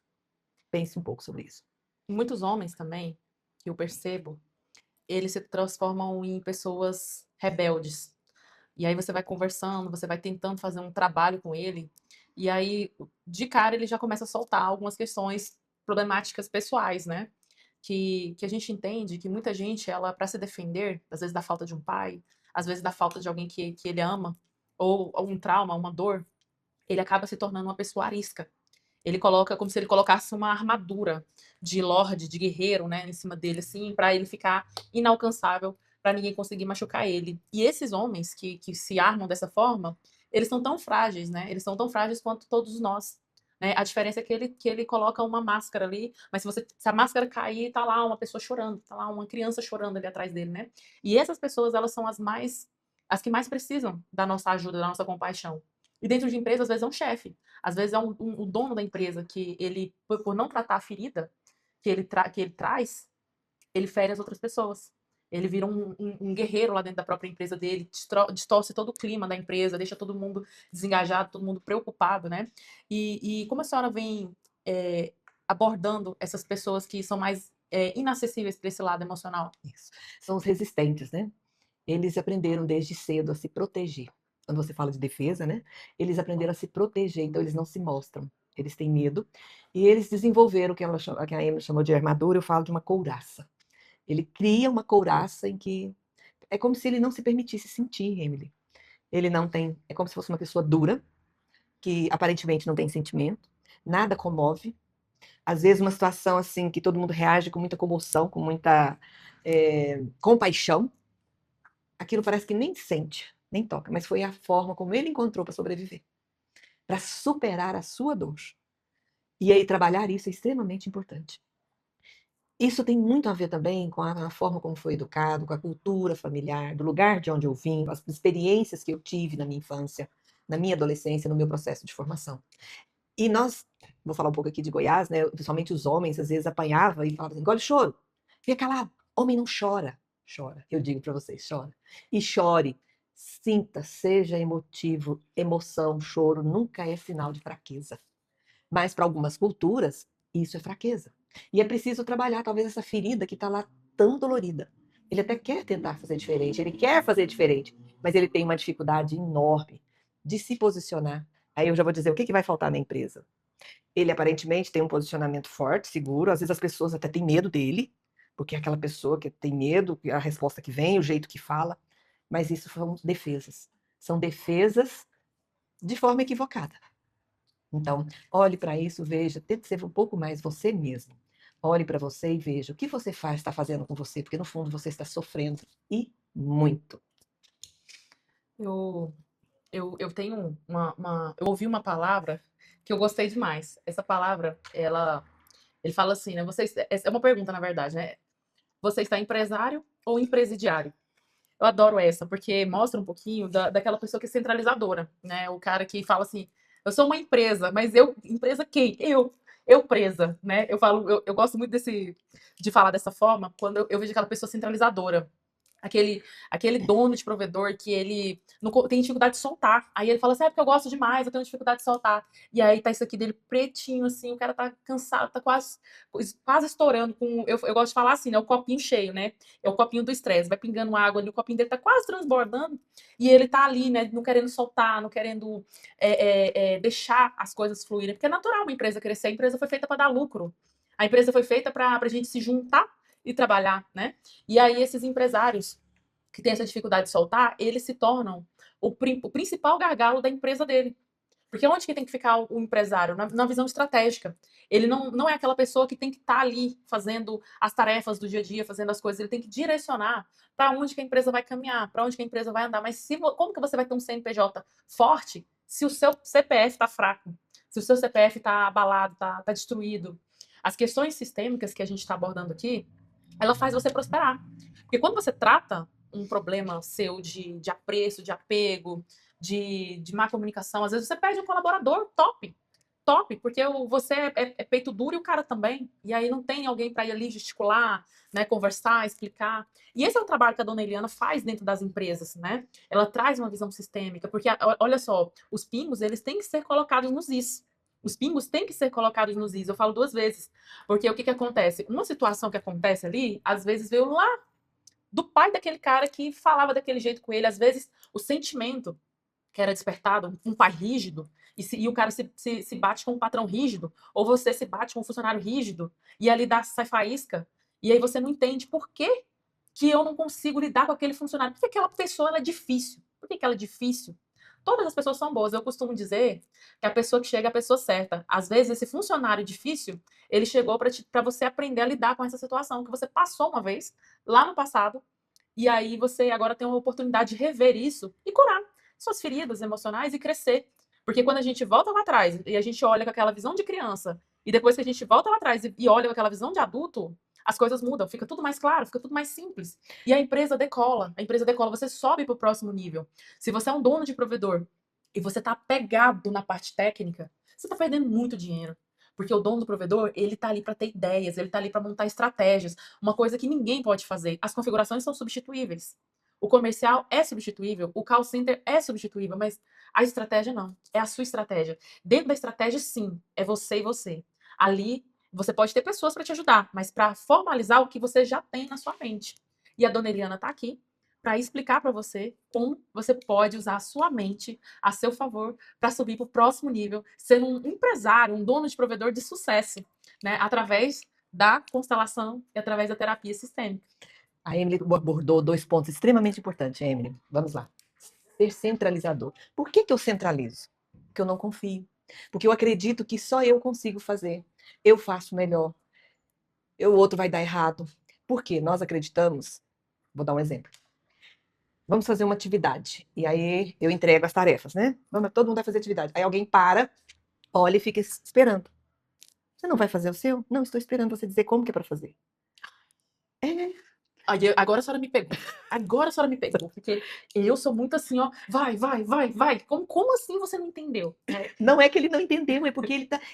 Pense um pouco sobre isso. Muitos homens também, que eu percebo, eles se transformam em pessoas rebeldes. E aí você vai conversando, você vai tentando fazer um trabalho com ele, e aí, de cara, ele já começa a soltar algumas questões problemáticas pessoais, né? Que a gente entende que muita gente, ela, para se defender, às vezes da falta de um pai, às vezes da falta de alguém que ele ama, ou um trauma, uma dor, ele acaba se tornando uma pessoa arisca. Ele coloca como se ele colocasse uma armadura de lorde, de guerreiro, né, em cima dele, assim, para ele ficar inalcançável, para ninguém conseguir machucar ele. E esses homens que se armam dessa forma, eles são tão frágeis, né? Eles são tão frágeis quanto todos nós. Né? A diferença é que ele coloca uma máscara ali, mas se a máscara cair, tá lá uma pessoa chorando, tá lá uma criança chorando ali atrás dele, né? E essas pessoas, elas são as que mais precisam da nossa ajuda, da nossa compaixão. E dentro de empresa, às vezes é um chefe, às vezes é o dono da empresa que ele, por não tratar a ferida que ele traz, ele fere as outras pessoas. Ele vira um guerreiro lá dentro da própria empresa dele, distorce todo o clima da empresa, deixa todo mundo desengajado, todo mundo preocupado, né? E como a senhora vem abordando essas pessoas que são mais inacessíveis para esse lado emocional? Isso. São os resistentes, né? Eles aprenderam desde cedo a se proteger. Quando você fala de defesa, né? Eles aprenderam a se proteger, então eles não se mostram. Eles têm medo. E eles desenvolveram o que que a Emma chamou de armadura, eu falo de uma couraça. Ele cria uma couraça em que é como se ele não se permitisse sentir, Emily. Ele não tem, é como se fosse uma pessoa dura, que aparentemente não tem sentimento, nada comove. Às vezes uma situação assim que todo mundo reage com muita comoção, com muita compaixão, aquilo parece que nem sente, nem toca, mas foi a forma como ele encontrou para sobreviver, para superar a sua dor. E aí trabalhar isso é extremamente importante. Isso tem muito a ver também com a forma como foi educado, com a cultura familiar, do lugar de onde eu vim, as experiências que eu tive na minha infância, na minha adolescência, no meu processo de formação. E nós, vou falar um pouco aqui de Goiás, né? Principalmente os homens, às vezes apanhava e falava assim, engole choro, fica calado, homem não chora. Chora, eu digo para vocês, chora. E chore, sinta, seja emotivo, emoção, choro nunca é sinal de fraqueza. Mas para algumas culturas, isso é fraqueza. E é preciso trabalhar talvez essa ferida que está lá tão dolorida. Ele até quer tentar fazer diferente, ele quer fazer diferente, mas ele tem uma dificuldade enorme de se posicionar. Aí eu já vou dizer o que vai faltar na empresa. Ele aparentemente tem um posicionamento forte, seguro, às vezes as pessoas até têm medo dele, porque é aquela pessoa que tem medo, a resposta que vem, o jeito que fala, mas isso são defesas. São defesas de forma equivocada. Então, olhe para isso, veja, tente ser um pouco mais você mesmo. Olhe para você e veja o que você faz, está fazendo com você, porque no fundo você está sofrendo e muito. Eu, eu tenho eu ouvi uma palavra que eu gostei demais. Essa palavra, ele fala assim, né? É uma pergunta, na verdade, né? Você está empresário ou empresidiário? Eu adoro essa, porque mostra um pouquinho daquela pessoa que é centralizadora, né? O cara que fala assim, eu sou uma empresa, mas empresa quem? Eu presa, né? Eu gosto muito de falar dessa forma quando eu vejo aquela pessoa centralizadora. Aquele dono de provedor que ele não tem dificuldade de soltar. Aí ele fala assim, porque eu gosto demais, eu tenho dificuldade de soltar. E aí tá isso aqui dele pretinho, assim, o cara tá cansado, tá quase estourando. Eu gosto de falar assim, né? O copinho cheio, né? É o copinho do estresse, vai pingando água ali, o copinho dele tá quase transbordando. E ele tá ali, né? Não querendo soltar, não querendo deixar as coisas fluírem. Porque é natural uma empresa crescer, a empresa foi feita para dar lucro. A empresa foi feita para a gente se juntar e trabalhar, né? E aí esses empresários que têm essa dificuldade de soltar, eles se tornam o principal gargalo da empresa dele. Porque onde que tem que ficar o empresário? Na visão estratégica. Ele não é aquela pessoa que tem que estar ali fazendo as tarefas do dia a dia, fazendo as coisas. Ele tem que direcionar para onde que a empresa vai caminhar, para onde que a empresa vai andar. Mas como que você vai ter um CNPJ forte se o seu CPF está fraco? Se o seu CPF está abalado, está destruído? As questões sistêmicas que a gente está abordando aqui, ela faz você prosperar. Porque quando você trata um problema seu de apreço, de apego, de má comunicação, às vezes você perde um colaborador top. Top, porque você é peito duro e o cara também. E aí não tem alguém para ir ali gesticular, né, conversar, explicar. E esse é o trabalho que a dona Eliana faz dentro das empresas, né? Ela traz uma visão sistêmica, porque olha só, os pingos, eles têm que ser colocados nos is. Os pingos têm que ser colocados nos is. Eu falo duas vezes. Porque o que acontece? Uma situação que acontece ali, às vezes veio lá do pai daquele cara que falava daquele jeito com ele. Às vezes o sentimento que era despertado, um pai rígido, e o cara se bate com um patrão rígido, ou você se bate com um funcionário rígido, e ali sai faísca, e aí você não entende por que eu não consigo lidar com aquele funcionário. Porque aquela pessoa ela é difícil. Por que ela é difícil? Todas as pessoas são boas. Eu costumo dizer que a pessoa que chega é a pessoa certa. Às vezes, esse funcionário difícil, ele chegou para você aprender a lidar com essa situação que você passou uma vez, lá no passado, e aí você agora tem uma oportunidade de rever isso e curar suas feridas emocionais e crescer. Porque quando a gente volta lá atrás e a gente olha com aquela visão de criança, e depois que a gente volta lá atrás e olha com aquela visão de adulto, as coisas mudam, fica tudo mais claro, fica tudo mais simples. E a empresa decola, você sobe para o próximo nível. Se você é um dono de provedor e você está pegado na parte técnica, você está perdendo muito dinheiro. Porque o dono do provedor, ele tá ali para ter ideias, ele tá ali para montar estratégias, uma coisa que ninguém pode fazer. As configurações são substituíveis. O comercial é substituível, o call center é substituível, mas a estratégia não. É a sua estratégia. Dentro da estratégia, sim, é você e você. Ali, você pode ter pessoas para te ajudar, mas para formalizar o que você já tem na sua mente. E a dona Eliana está aqui para explicar para você como você pode usar a sua mente a seu favor para subir para o próximo nível, ser um empresário, um dono de provedor de sucesso, né? Através da constelação e através da terapia sistêmica. A Emily abordou 2 pontos extremamente importantes, Emily. Vamos lá. Ser centralizador. Por que eu centralizo? Porque eu não confio. Porque eu acredito que só eu consigo fazer. Eu faço melhor. O outro vai dar errado. Por quê? Nós acreditamos. Vou dar um exemplo. Vamos fazer uma atividade. E aí eu entrego as tarefas, né? Todo mundo vai fazer atividade. Aí alguém para, olha e fica esperando. Você não vai fazer o seu? Não, estou esperando você dizer como que é para fazer. Agora a senhora me pegou. Agora a senhora me pegou. Porque eu sou muito assim, ó. Vai, vai, vai, vai. Como assim você não entendeu? Não é que ele não entendeu, é porque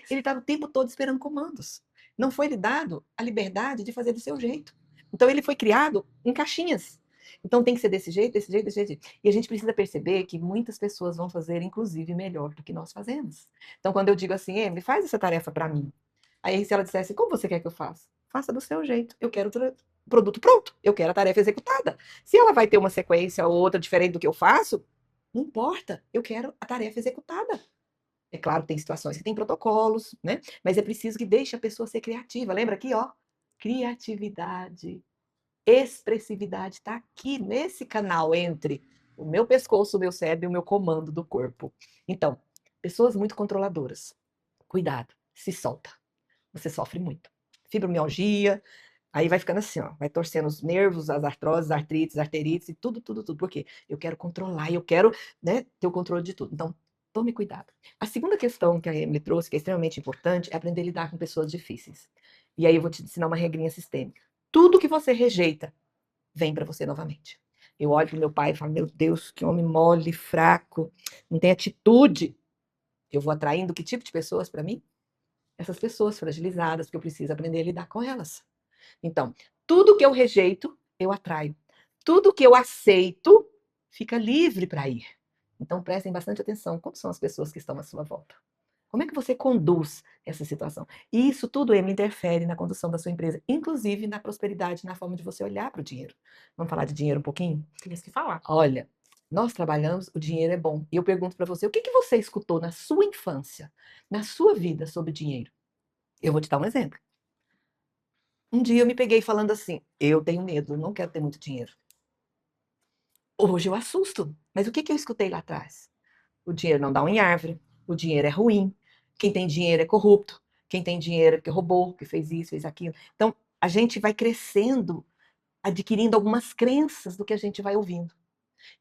ele tá o tempo todo esperando comandos. Não foi lhe dado a liberdade de fazer do seu jeito. Então ele foi criado em caixinhas. Então tem que ser desse jeito, desse jeito, desse jeito. E a gente precisa perceber que muitas pessoas vão fazer, inclusive, melhor do que nós fazemos. Então quando eu digo assim, Emily, faz essa tarefa para mim. Aí se ela dissesse, como você quer que eu faça? Faça do seu jeito. Eu quero o produto pronto. Eu quero a tarefa executada. Se ela vai ter uma sequência ou outra diferente do que eu faço, não importa. Eu quero a tarefa executada. É claro, tem situações que tem protocolos, né? Mas é preciso que deixe a pessoa ser criativa. Lembra aqui, ó? Criatividade, expressividade está aqui nesse canal entre o meu pescoço, o meu cérebro e o meu comando do corpo. Então, pessoas muito controladoras. Cuidado, se solta. Você sofre muito. Fibromialgia, aí vai ficando assim, ó, vai torcendo os nervos, as artroses, artrites, arterites e tudo, tudo, tudo. Por quê? Eu quero controlar, eu quero, né, ter o controle de tudo. Então, tome cuidado. A segunda questão que a Emily trouxe, que é extremamente importante, é aprender a lidar com pessoas difíceis. E aí eu vou te ensinar uma regrinha sistêmica. Tudo que você rejeita, vem para você novamente. Eu olho pro meu pai e falo, meu Deus, que homem mole, fraco, não tem atitude. Eu vou atraindo que tipo de pessoas para mim? Essas pessoas fragilizadas, porque eu preciso aprender a lidar com elas. Então, tudo que eu rejeito, eu atraio. Tudo que eu aceito, fica livre para ir. Então, prestem bastante atenção. Como são as pessoas que estão à sua volta? Como é que você conduz essa situação? E isso tudo, Emily, interfere na condução da sua empresa, inclusive na prosperidade, na forma de você olhar para o dinheiro. Vamos falar de dinheiro um pouquinho? Tem isso que falar. Olha, nós trabalhamos, o dinheiro é bom. E eu pergunto para você, o que você escutou na sua infância, na sua vida sobre dinheiro? Eu vou te dar um exemplo. Um dia eu me peguei falando assim, eu tenho medo, eu não quero ter muito dinheiro. Hoje eu assusto, mas o que eu escutei lá atrás? O dinheiro não dá um em árvore, o dinheiro é ruim, quem tem dinheiro é corrupto, quem tem dinheiro é porque roubou, que fez isso, fez aquilo. Então, a gente vai crescendo, adquirindo algumas crenças do que a gente vai ouvindo.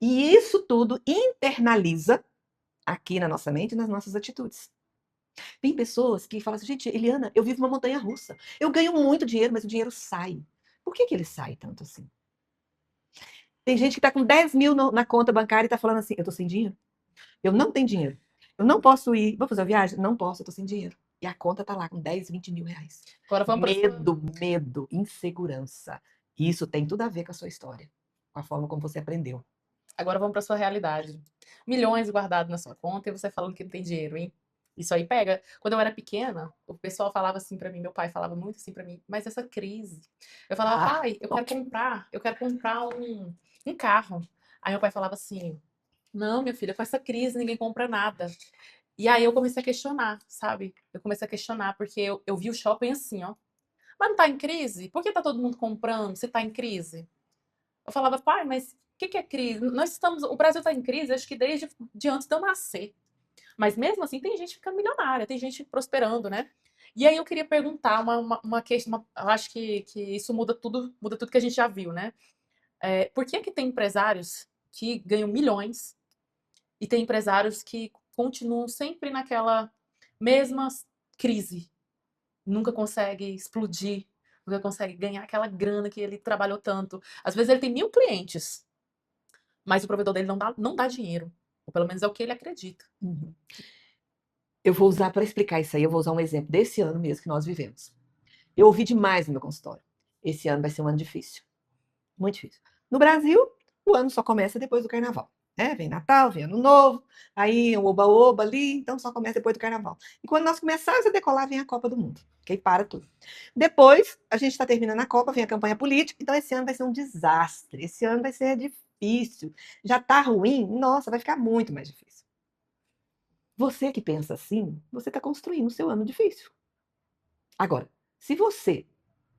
E isso tudo internaliza aqui na nossa mente e nas nossas atitudes. Tem pessoas que falam assim, gente, Eliana, eu vivo uma montanha russa. Eu ganho muito dinheiro, mas o dinheiro sai. Por que ele sai tanto assim? Tem gente que está com 10 mil na conta bancária e está falando assim, eu estou sem dinheiro. Eu não tenho dinheiro. Eu não posso ir. Vou fazer uma viagem? Não posso, eu estou sem dinheiro. E a conta está lá com 10, 20 mil reais. Agora vamos Medo, insegurança. E isso tem tudo a ver com a sua história. Com a forma como você aprendeu. Agora vamos para sua realidade. Milhões guardados na sua conta e você falando que não tem dinheiro, hein? Isso aí pega. Quando eu era pequena, o pessoal falava assim pra mim, meu pai falava muito assim pra mim, mas essa crise. Eu falava, pai, eu quero comprar um carro. Aí meu pai falava assim, não, minha filha, com essa crise ninguém compra nada. E aí eu comecei a questionar, sabe? Eu comecei a questionar, porque eu vi o shopping assim, ó. Mas não tá em crise? Por que tá todo mundo comprando se tá em crise? Eu falava, pai, mas que é crise? O Brasil está em crise, acho que desde de antes de eu nascer. Mas mesmo assim, tem gente ficando milionária, tem gente prosperando, né? E aí eu queria perguntar uma questão, eu acho que isso muda tudo que a gente já viu, né? Por que tem empresários que ganham milhões e tem empresários que continuam sempre naquela mesma crise, nunca consegue explodir, nunca consegue ganhar aquela grana que ele trabalhou tanto. Às vezes ele tem 1.000 clientes, mas o provedor dele não dá dinheiro. Ou pelo menos é o que ele acredita. Uhum. Eu vou usar para explicar isso aí, eu vou usar um exemplo desse ano mesmo que nós vivemos. Eu ouvi demais no meu consultório. Esse ano vai ser um ano difícil. Muito difícil. No Brasil, o ano só começa depois do carnaval. Vem Natal, vem Ano Novo, aí um oba-oba ali, então só começa depois do carnaval. E quando nós começarmos a decolar, vem a Copa do Mundo, que aí para tudo. Depois, a gente está terminando a Copa, vem a campanha política, então esse ano vai ser um desastre, esse ano vai ser difícil. Já está ruim, nossa, vai ficar muito mais difícil. Você que pensa assim, você está construindo o seu ano difícil. Agora, se você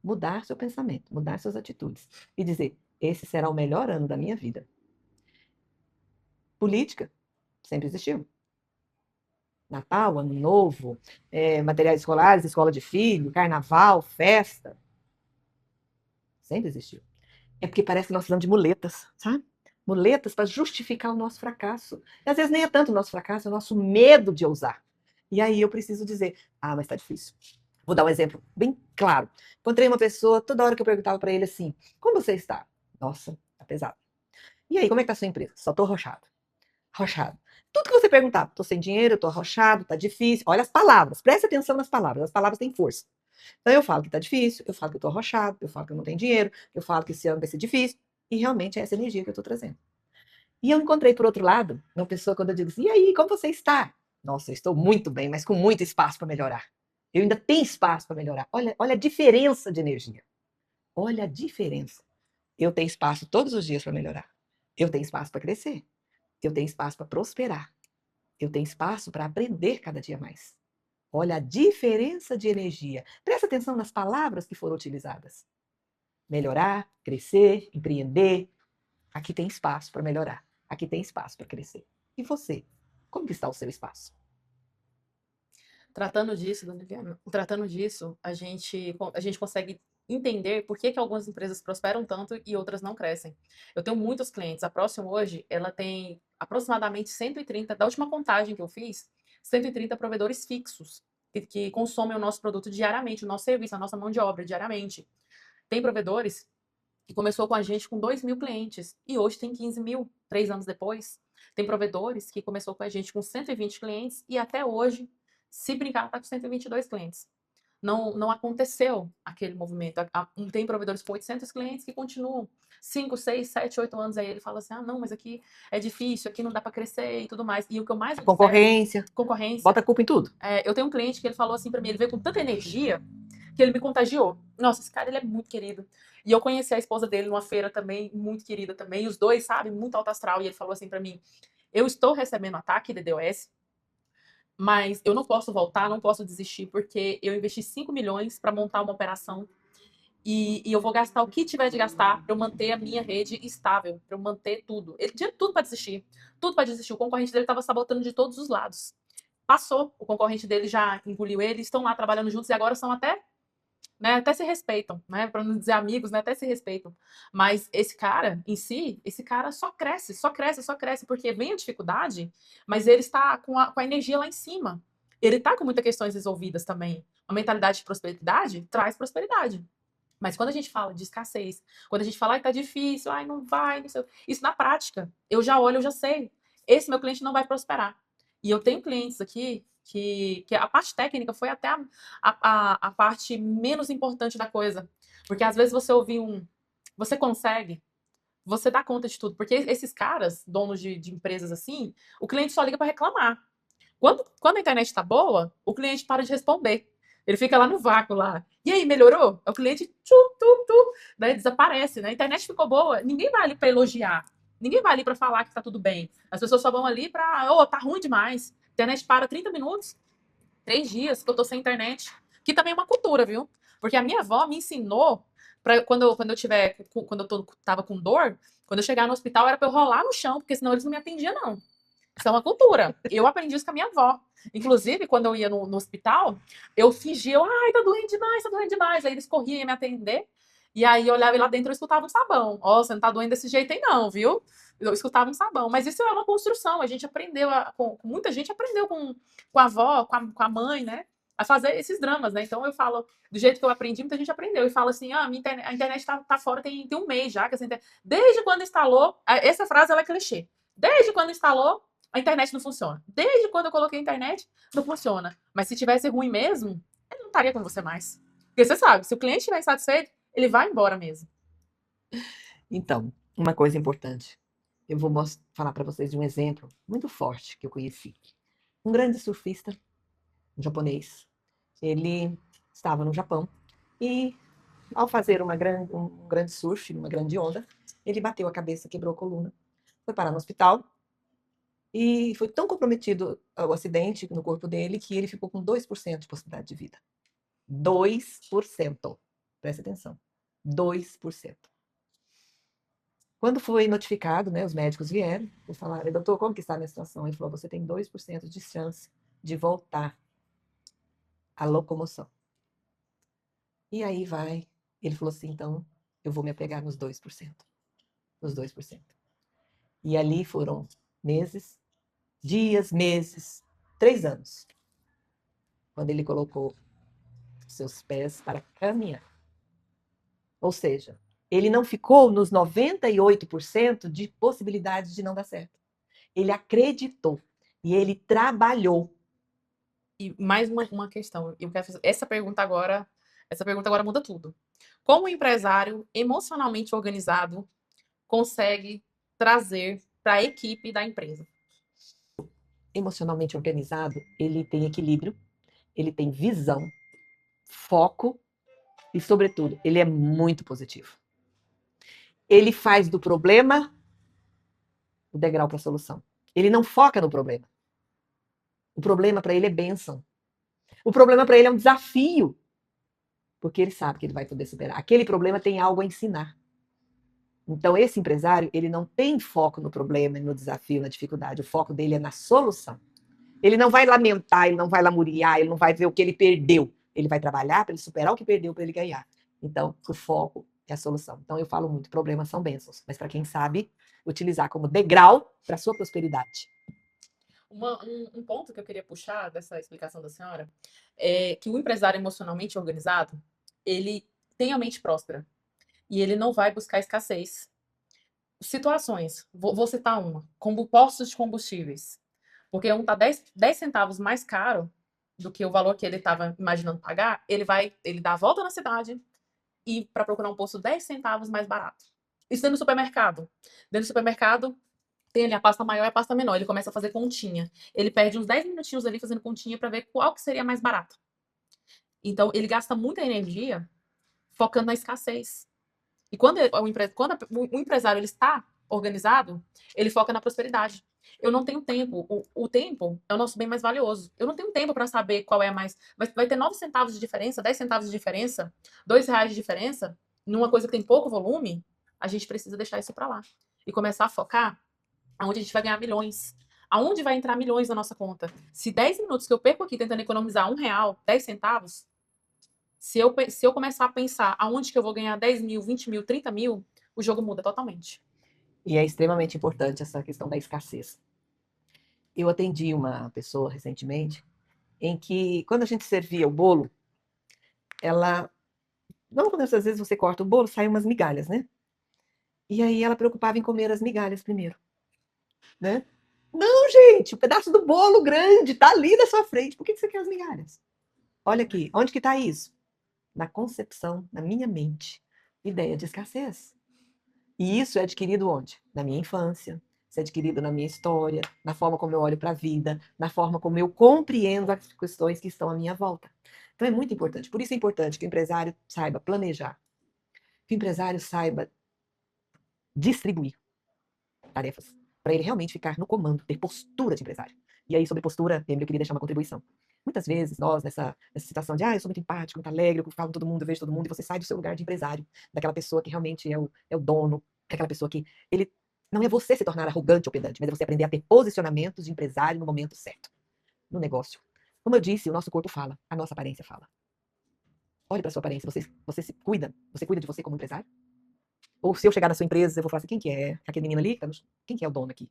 mudar seu pensamento, mudar suas atitudes e dizer: esse será o melhor ano da minha vida. Política sempre existiu. Natal, Ano Novo, materiais escolares, escola de filho, carnaval, festa. Sempre existiu. É porque parece que nós precisamos de muletas, sabe? Muletas para justificar o nosso fracasso. E às vezes nem é tanto o nosso fracasso, é o nosso medo de ousar. E aí eu preciso dizer: mas tá difícil. Vou dar um exemplo bem claro. Encontrei uma pessoa, toda hora que eu perguntava para ele assim: como você está? Nossa, tá pesado. E aí, como é que tá a sua empresa? Só tô arrochado. Arrochado. Tudo que você perguntar, tô sem dinheiro, tô arrochado, tá difícil. Olha as palavras, preste atenção nas palavras, as palavras têm força. Então eu falo que tá difícil, eu falo que eu tô arrochado, eu falo que eu não tenho dinheiro, eu falo que esse ano vai ser difícil, e realmente é essa energia que eu tô trazendo. E eu encontrei, por outro lado, uma pessoa quando eu digo assim: e aí, como você está? Nossa, eu estou muito bem, mas com muito espaço para melhorar. Eu ainda tenho espaço para melhorar. Olha a diferença de energia. Olha a diferença. Eu tenho espaço todos os dias para melhorar. Eu tenho espaço para crescer. Eu tenho espaço para prosperar. Eu tenho espaço para aprender cada dia mais. Olha a diferença de energia. Presta atenção nas palavras que foram utilizadas. Melhorar, crescer, empreender. Aqui tem espaço para melhorar. Aqui tem espaço para crescer. E você? Como que está o seu espaço? Tratando disso, a gente consegue entender por que algumas empresas prosperam tanto e outras não crescem. Eu tenho muitos clientes. A Próximo hoje, ela tem aproximadamente 130, da última contagem que eu fiz, 130 provedores fixos que consomem o nosso produto diariamente, o nosso serviço, a nossa mão de obra diariamente. Tem provedores que começou com a gente com 2.000 clientes e hoje tem 15.000, 3 anos depois. Tem provedores que começou com a gente com 120 clientes e até hoje, se brincar, está com 122 clientes. Não aconteceu aquele movimento. Tem provedores com 800 clientes que continuam 5, 6, 7, 8 anos. Aí ele fala assim: não, mas aqui é difícil, aqui não dá para crescer e tudo mais. E o que eu mais observo, Concorrência. concorrência. Bota a culpa em tudo. Eu tenho um cliente que ele falou assim para mim, ele veio com tanta energia que ele me contagiou. Nossa, esse cara, ele é muito querido. E eu conheci a esposa dele numa feira também, muito querida também. E os dois, sabe, muito alto astral. E ele falou assim para mim: eu estou recebendo ataque de DDoS, mas eu não posso voltar, não posso desistir, porque eu investi 5 milhões para montar uma operação e eu vou gastar o que tiver de gastar para eu manter a minha rede estável, para eu manter tudo. Ele tinha tudo para desistir, tudo para desistir. O concorrente dele estava sabotando de todos os lados. Passou, o concorrente dele já engoliu ele, estão lá trabalhando juntos e agora são até, né, até se respeitam, né, para não dizer amigos, né, até se respeitam. Mas esse cara em si, esse cara só cresce, só cresce, só cresce, porque vem a dificuldade, mas ele está com a energia lá em cima. Ele está com muitas questões resolvidas também. A mentalidade de prosperidade traz prosperidade. Mas quando a gente fala de escassez, quando a gente fala, ai, tá difícil, ai, não vai, não sei. Isso na prática, eu já olho, eu já sei. Esse meu cliente não vai prosperar. E eu tenho clientes aqui que a parte técnica foi até a parte menos importante da coisa. Porque às vezes você ouvir você consegue, você dá conta de tudo. Porque esses caras, donos de empresas assim, o cliente só liga para reclamar. Quando a internet está boa, o cliente para de responder. Ele fica lá no vácuo lá. E aí, melhorou? O cliente daí desaparece, né? A internet ficou boa, ninguém vai ali para elogiar. Ninguém vai ali para falar que tá tudo bem. As pessoas só vão ali para, tá ruim demais. A internet para 30 minutos, 3 dias que eu tô sem internet. Que também é uma cultura, viu? Porque a minha avó me ensinou, quando eu tava com dor, Quando eu chegar no hospital, era pra eu rolar no chão, porque senão eles não me atendiam, não. Isso é uma cultura. Eu aprendi isso com a minha avó. Inclusive, quando eu ia no hospital, eu fingia, ai, tá doendo demais, tá doendo demais. Aí eles corriam me atender. E aí eu olhava e lá dentro eu escutava um sabão. Ó, você não tá doendo desse jeito aí, não, viu? Eu escutava um sabão. Mas isso é uma construção. A gente aprendeu, muita gente aprendeu com a avó, com a mãe, né? A fazer esses dramas, né? Então eu falo, do jeito que eu aprendi, muita gente aprendeu. E fala assim: a internet tá fora tem um mês já. Desde quando instalou. Essa frase ela é clichê. Desde quando instalou, a internet não funciona. Desde quando eu coloquei a internet, não funciona. Mas se tivesse ruim mesmo, ele não estaria com você mais. Porque você sabe, se o cliente estiver insatisfeito, ele vai embora mesmo. Então, uma coisa importante. Eu vou falar para vocês de um exemplo muito forte que eu conheci. Um grande surfista, um japonês. Ele estava no Japão e, ao fazer um grande surf, uma grande onda, ele bateu a cabeça, quebrou a coluna, foi parar no hospital e foi tão comprometido o acidente no corpo dele que ele ficou com 2% de possibilidade de vida. 2%. Presta atenção. 2%. Quando foi notificado, né, os médicos vieram e falaram: doutor, como que está a minha situação? Ele falou: você tem 2% de chance de voltar à locomoção. E aí vai. Ele falou assim: então eu vou me apegar nos 2%. Nos 2%. E ali foram meses, dias, meses, 3 anos, quando ele colocou seus pés para caminhar. Ou seja, ele não ficou nos 98% de possibilidade de não dar certo. Ele acreditou e ele trabalhou. E mais uma questão. Eu quero fazer essa pergunta agora muda tudo. Como o empresário emocionalmente organizado consegue trazer para a equipe da empresa? Emocionalmente organizado, ele tem equilíbrio, ele tem visão, foco e, sobretudo, ele é muito positivo. Ele faz do problema o degrau para a solução. Ele não foca no problema. O problema para ele é bênção. O problema para ele é um desafio, porque ele sabe que ele vai poder superar. Aquele problema tem algo a ensinar. Então, esse empresário, ele não tem foco no problema, no desafio, na dificuldade. O foco dele é na solução. Ele não vai lamentar, ele não vai lamuriar, ele não vai ver o que ele perdeu. Ele vai trabalhar para ele superar o que perdeu, para ele ganhar. Então, o foco é a solução. Então, eu falo muito, problemas são bênçãos. Mas para quem sabe, utilizar como degrau para a sua prosperidade. Um ponto que eu queria puxar dessa explicação da senhora é que o empresário emocionalmente organizado, ele tem a mente próspera e ele não vai buscar escassez. Situações, vou citar uma, como postos de combustíveis, porque um tá 10 centavos mais caro do que o valor que ele estava imaginando pagar, ele dá a volta na cidade e para procurar um posto 10 centavos mais barato. Isso dentro do supermercado. Dentro do supermercado, tem ali a pasta maior e a pasta menor. Ele começa a fazer continha. Ele perde uns 10 minutinhos ali fazendo continha para ver qual que seria mais barato. Então, ele gasta muita energia focando na escassez. E quando o empresário ele está organizado, ele foca na prosperidade. Eu não tenho tempo. O tempo é o nosso bem mais valioso. Eu não tenho tempo para saber qual é a mais. Vai ter 9 centavos de diferença, 10 centavos de diferença, R$ 2 de diferença, numa coisa que tem pouco volume. A gente precisa deixar isso para lá. E começar a focar aonde a gente vai ganhar milhões. Aonde vai entrar milhões na nossa conta? Se 10 minutos que eu perco aqui tentando economizar R$ 1, 10 centavos, se eu começar a pensar aonde que eu vou ganhar 10 mil, 20 mil, 30 mil, o jogo muda totalmente. E é extremamente importante essa questão da escassez. Eu atendi uma pessoa recentemente em que, quando a gente servia o bolo, ela... Não, quando às vezes você corta o bolo, saem umas migalhas, né? E aí ela preocupava em comer as migalhas primeiro, né? Não, gente, o pedaço do bolo grande tá ali na sua frente. Por que você quer as migalhas? Olha aqui, onde que tá isso? Na concepção, na minha mente, ideia de escassez. E isso é adquirido onde? Na minha infância, isso é adquirido na minha história, na forma como eu olho para a vida, na forma como eu compreendo as questões que estão à minha volta. Então é muito importante. Por isso é importante que o empresário saiba planejar, que o empresário saiba distribuir tarefas, para ele realmente ficar no comando, ter postura de empresário. E aí, sobre postura, eu queria deixar uma contribuição. Muitas vezes, nós, nessa situação de, eu sou muito empático, muito alegre, eu falo com todo mundo, eu vejo todo mundo, e você sai do seu lugar de empresário, daquela pessoa que realmente é o dono, É aquela pessoa que ele não é você se tornar arrogante ou pedante, mas é você aprender a ter posicionamentos de empresário no momento certo, no negócio. Como eu disse, o nosso corpo fala, a nossa aparência fala. Olhe para a sua aparência, você se cuida? Você cuida de você como empresário? Ou se eu chegar na sua empresa, eu vou falar assim, quem que é? Aquele menino ali? Quem que é o dono aqui?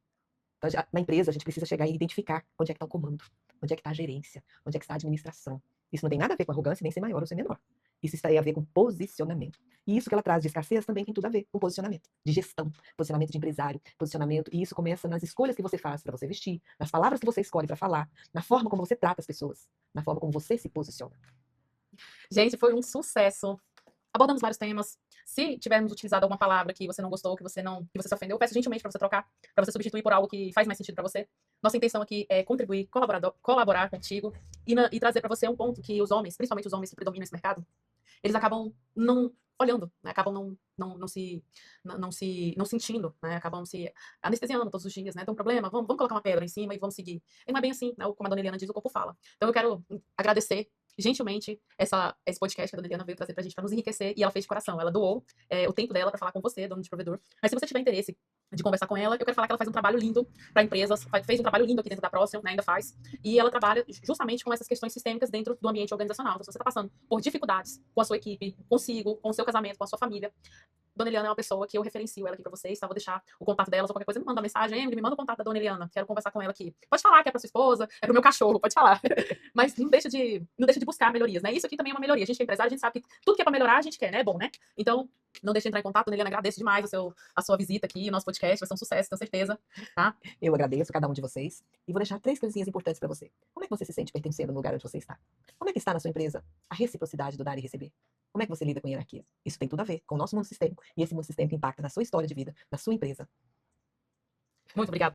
Então, na empresa, a gente precisa chegar e identificar onde é que está o comando, onde é que está a gerência, onde é que está a administração. Isso não tem nada a ver com arrogância, nem ser maior ou ser menor. Isso está aí a ver com posicionamento. E isso que ela traz de escassez também tem tudo a ver com posicionamento, de gestão, posicionamento de empresário, posicionamento. E isso começa nas escolhas que você faz para você vestir, nas palavras que você escolhe para falar, na forma como você trata as pessoas, na forma como você se posiciona. Gente, foi um sucesso. Abordamos vários temas. Se tivermos utilizado alguma palavra que você não gostou, que você se ofendeu, eu peço gentilmente para você trocar, para você substituir por algo que faz mais sentido para você. Nossa intenção aqui é contribuir, colaborar contigo e trazer para você um ponto que os homens, principalmente os homens que predominam nesse mercado, eles acabam não olhando, né? Acabam não sentindo, né? Acabam se anestesiando todos os dias, né? Tem um problema, vamos colocar uma pedra em cima e vamos seguir. E não é bem assim, né? Como a dona Eliana diz, o corpo fala. Então eu quero agradecer gentilmente esse podcast que a dona Eliana veio trazer pra gente, pra nos enriquecer, e ela fez de coração. Ela doou o tempo dela pra falar com você, dono de provedor. Mas se você tiver interesse de conversar com ela, eu quero falar que ela faz um trabalho lindo para empresas, fez um trabalho lindo aqui dentro da Próximo, né, ainda faz, e ela trabalha justamente com essas questões sistêmicas dentro do ambiente organizacional. Então, se você está passando por dificuldades com a sua equipe, consigo, com o seu casamento, com a sua família, Dona Eliana é uma pessoa que eu referencio ela aqui pra vocês, tá? Vou deixar o contato delas ou qualquer coisa, me manda uma mensagem, Emily, me manda o contato da Dona Eliana, quero conversar com ela aqui. Pode falar que é pra sua esposa, é pro meu cachorro, pode falar. Mas não deixa de buscar melhorias, né? Isso aqui também é uma melhoria. A gente que é empresário, a gente sabe que tudo que é pra melhorar, a gente quer, né? É bom, né? Então, não deixe de entrar em contato. Dona Eliana, agradeço demais a sua visita aqui, o nosso podcast, vai ser um sucesso, tenho certeza, tá? Eu agradeço cada um de vocês e vou deixar 3 coisinhas importantes para você. Como é que você se sente pertencendo no lugar onde você está? Como é que está na sua empresa a reciprocidade do dar e receber? Como é que você lida com a hierarquia? Isso tem tudo a ver com o nosso mundo sistêmico e esse mundo sistêmico impacta na sua história de vida, na sua empresa. Muito obrigada.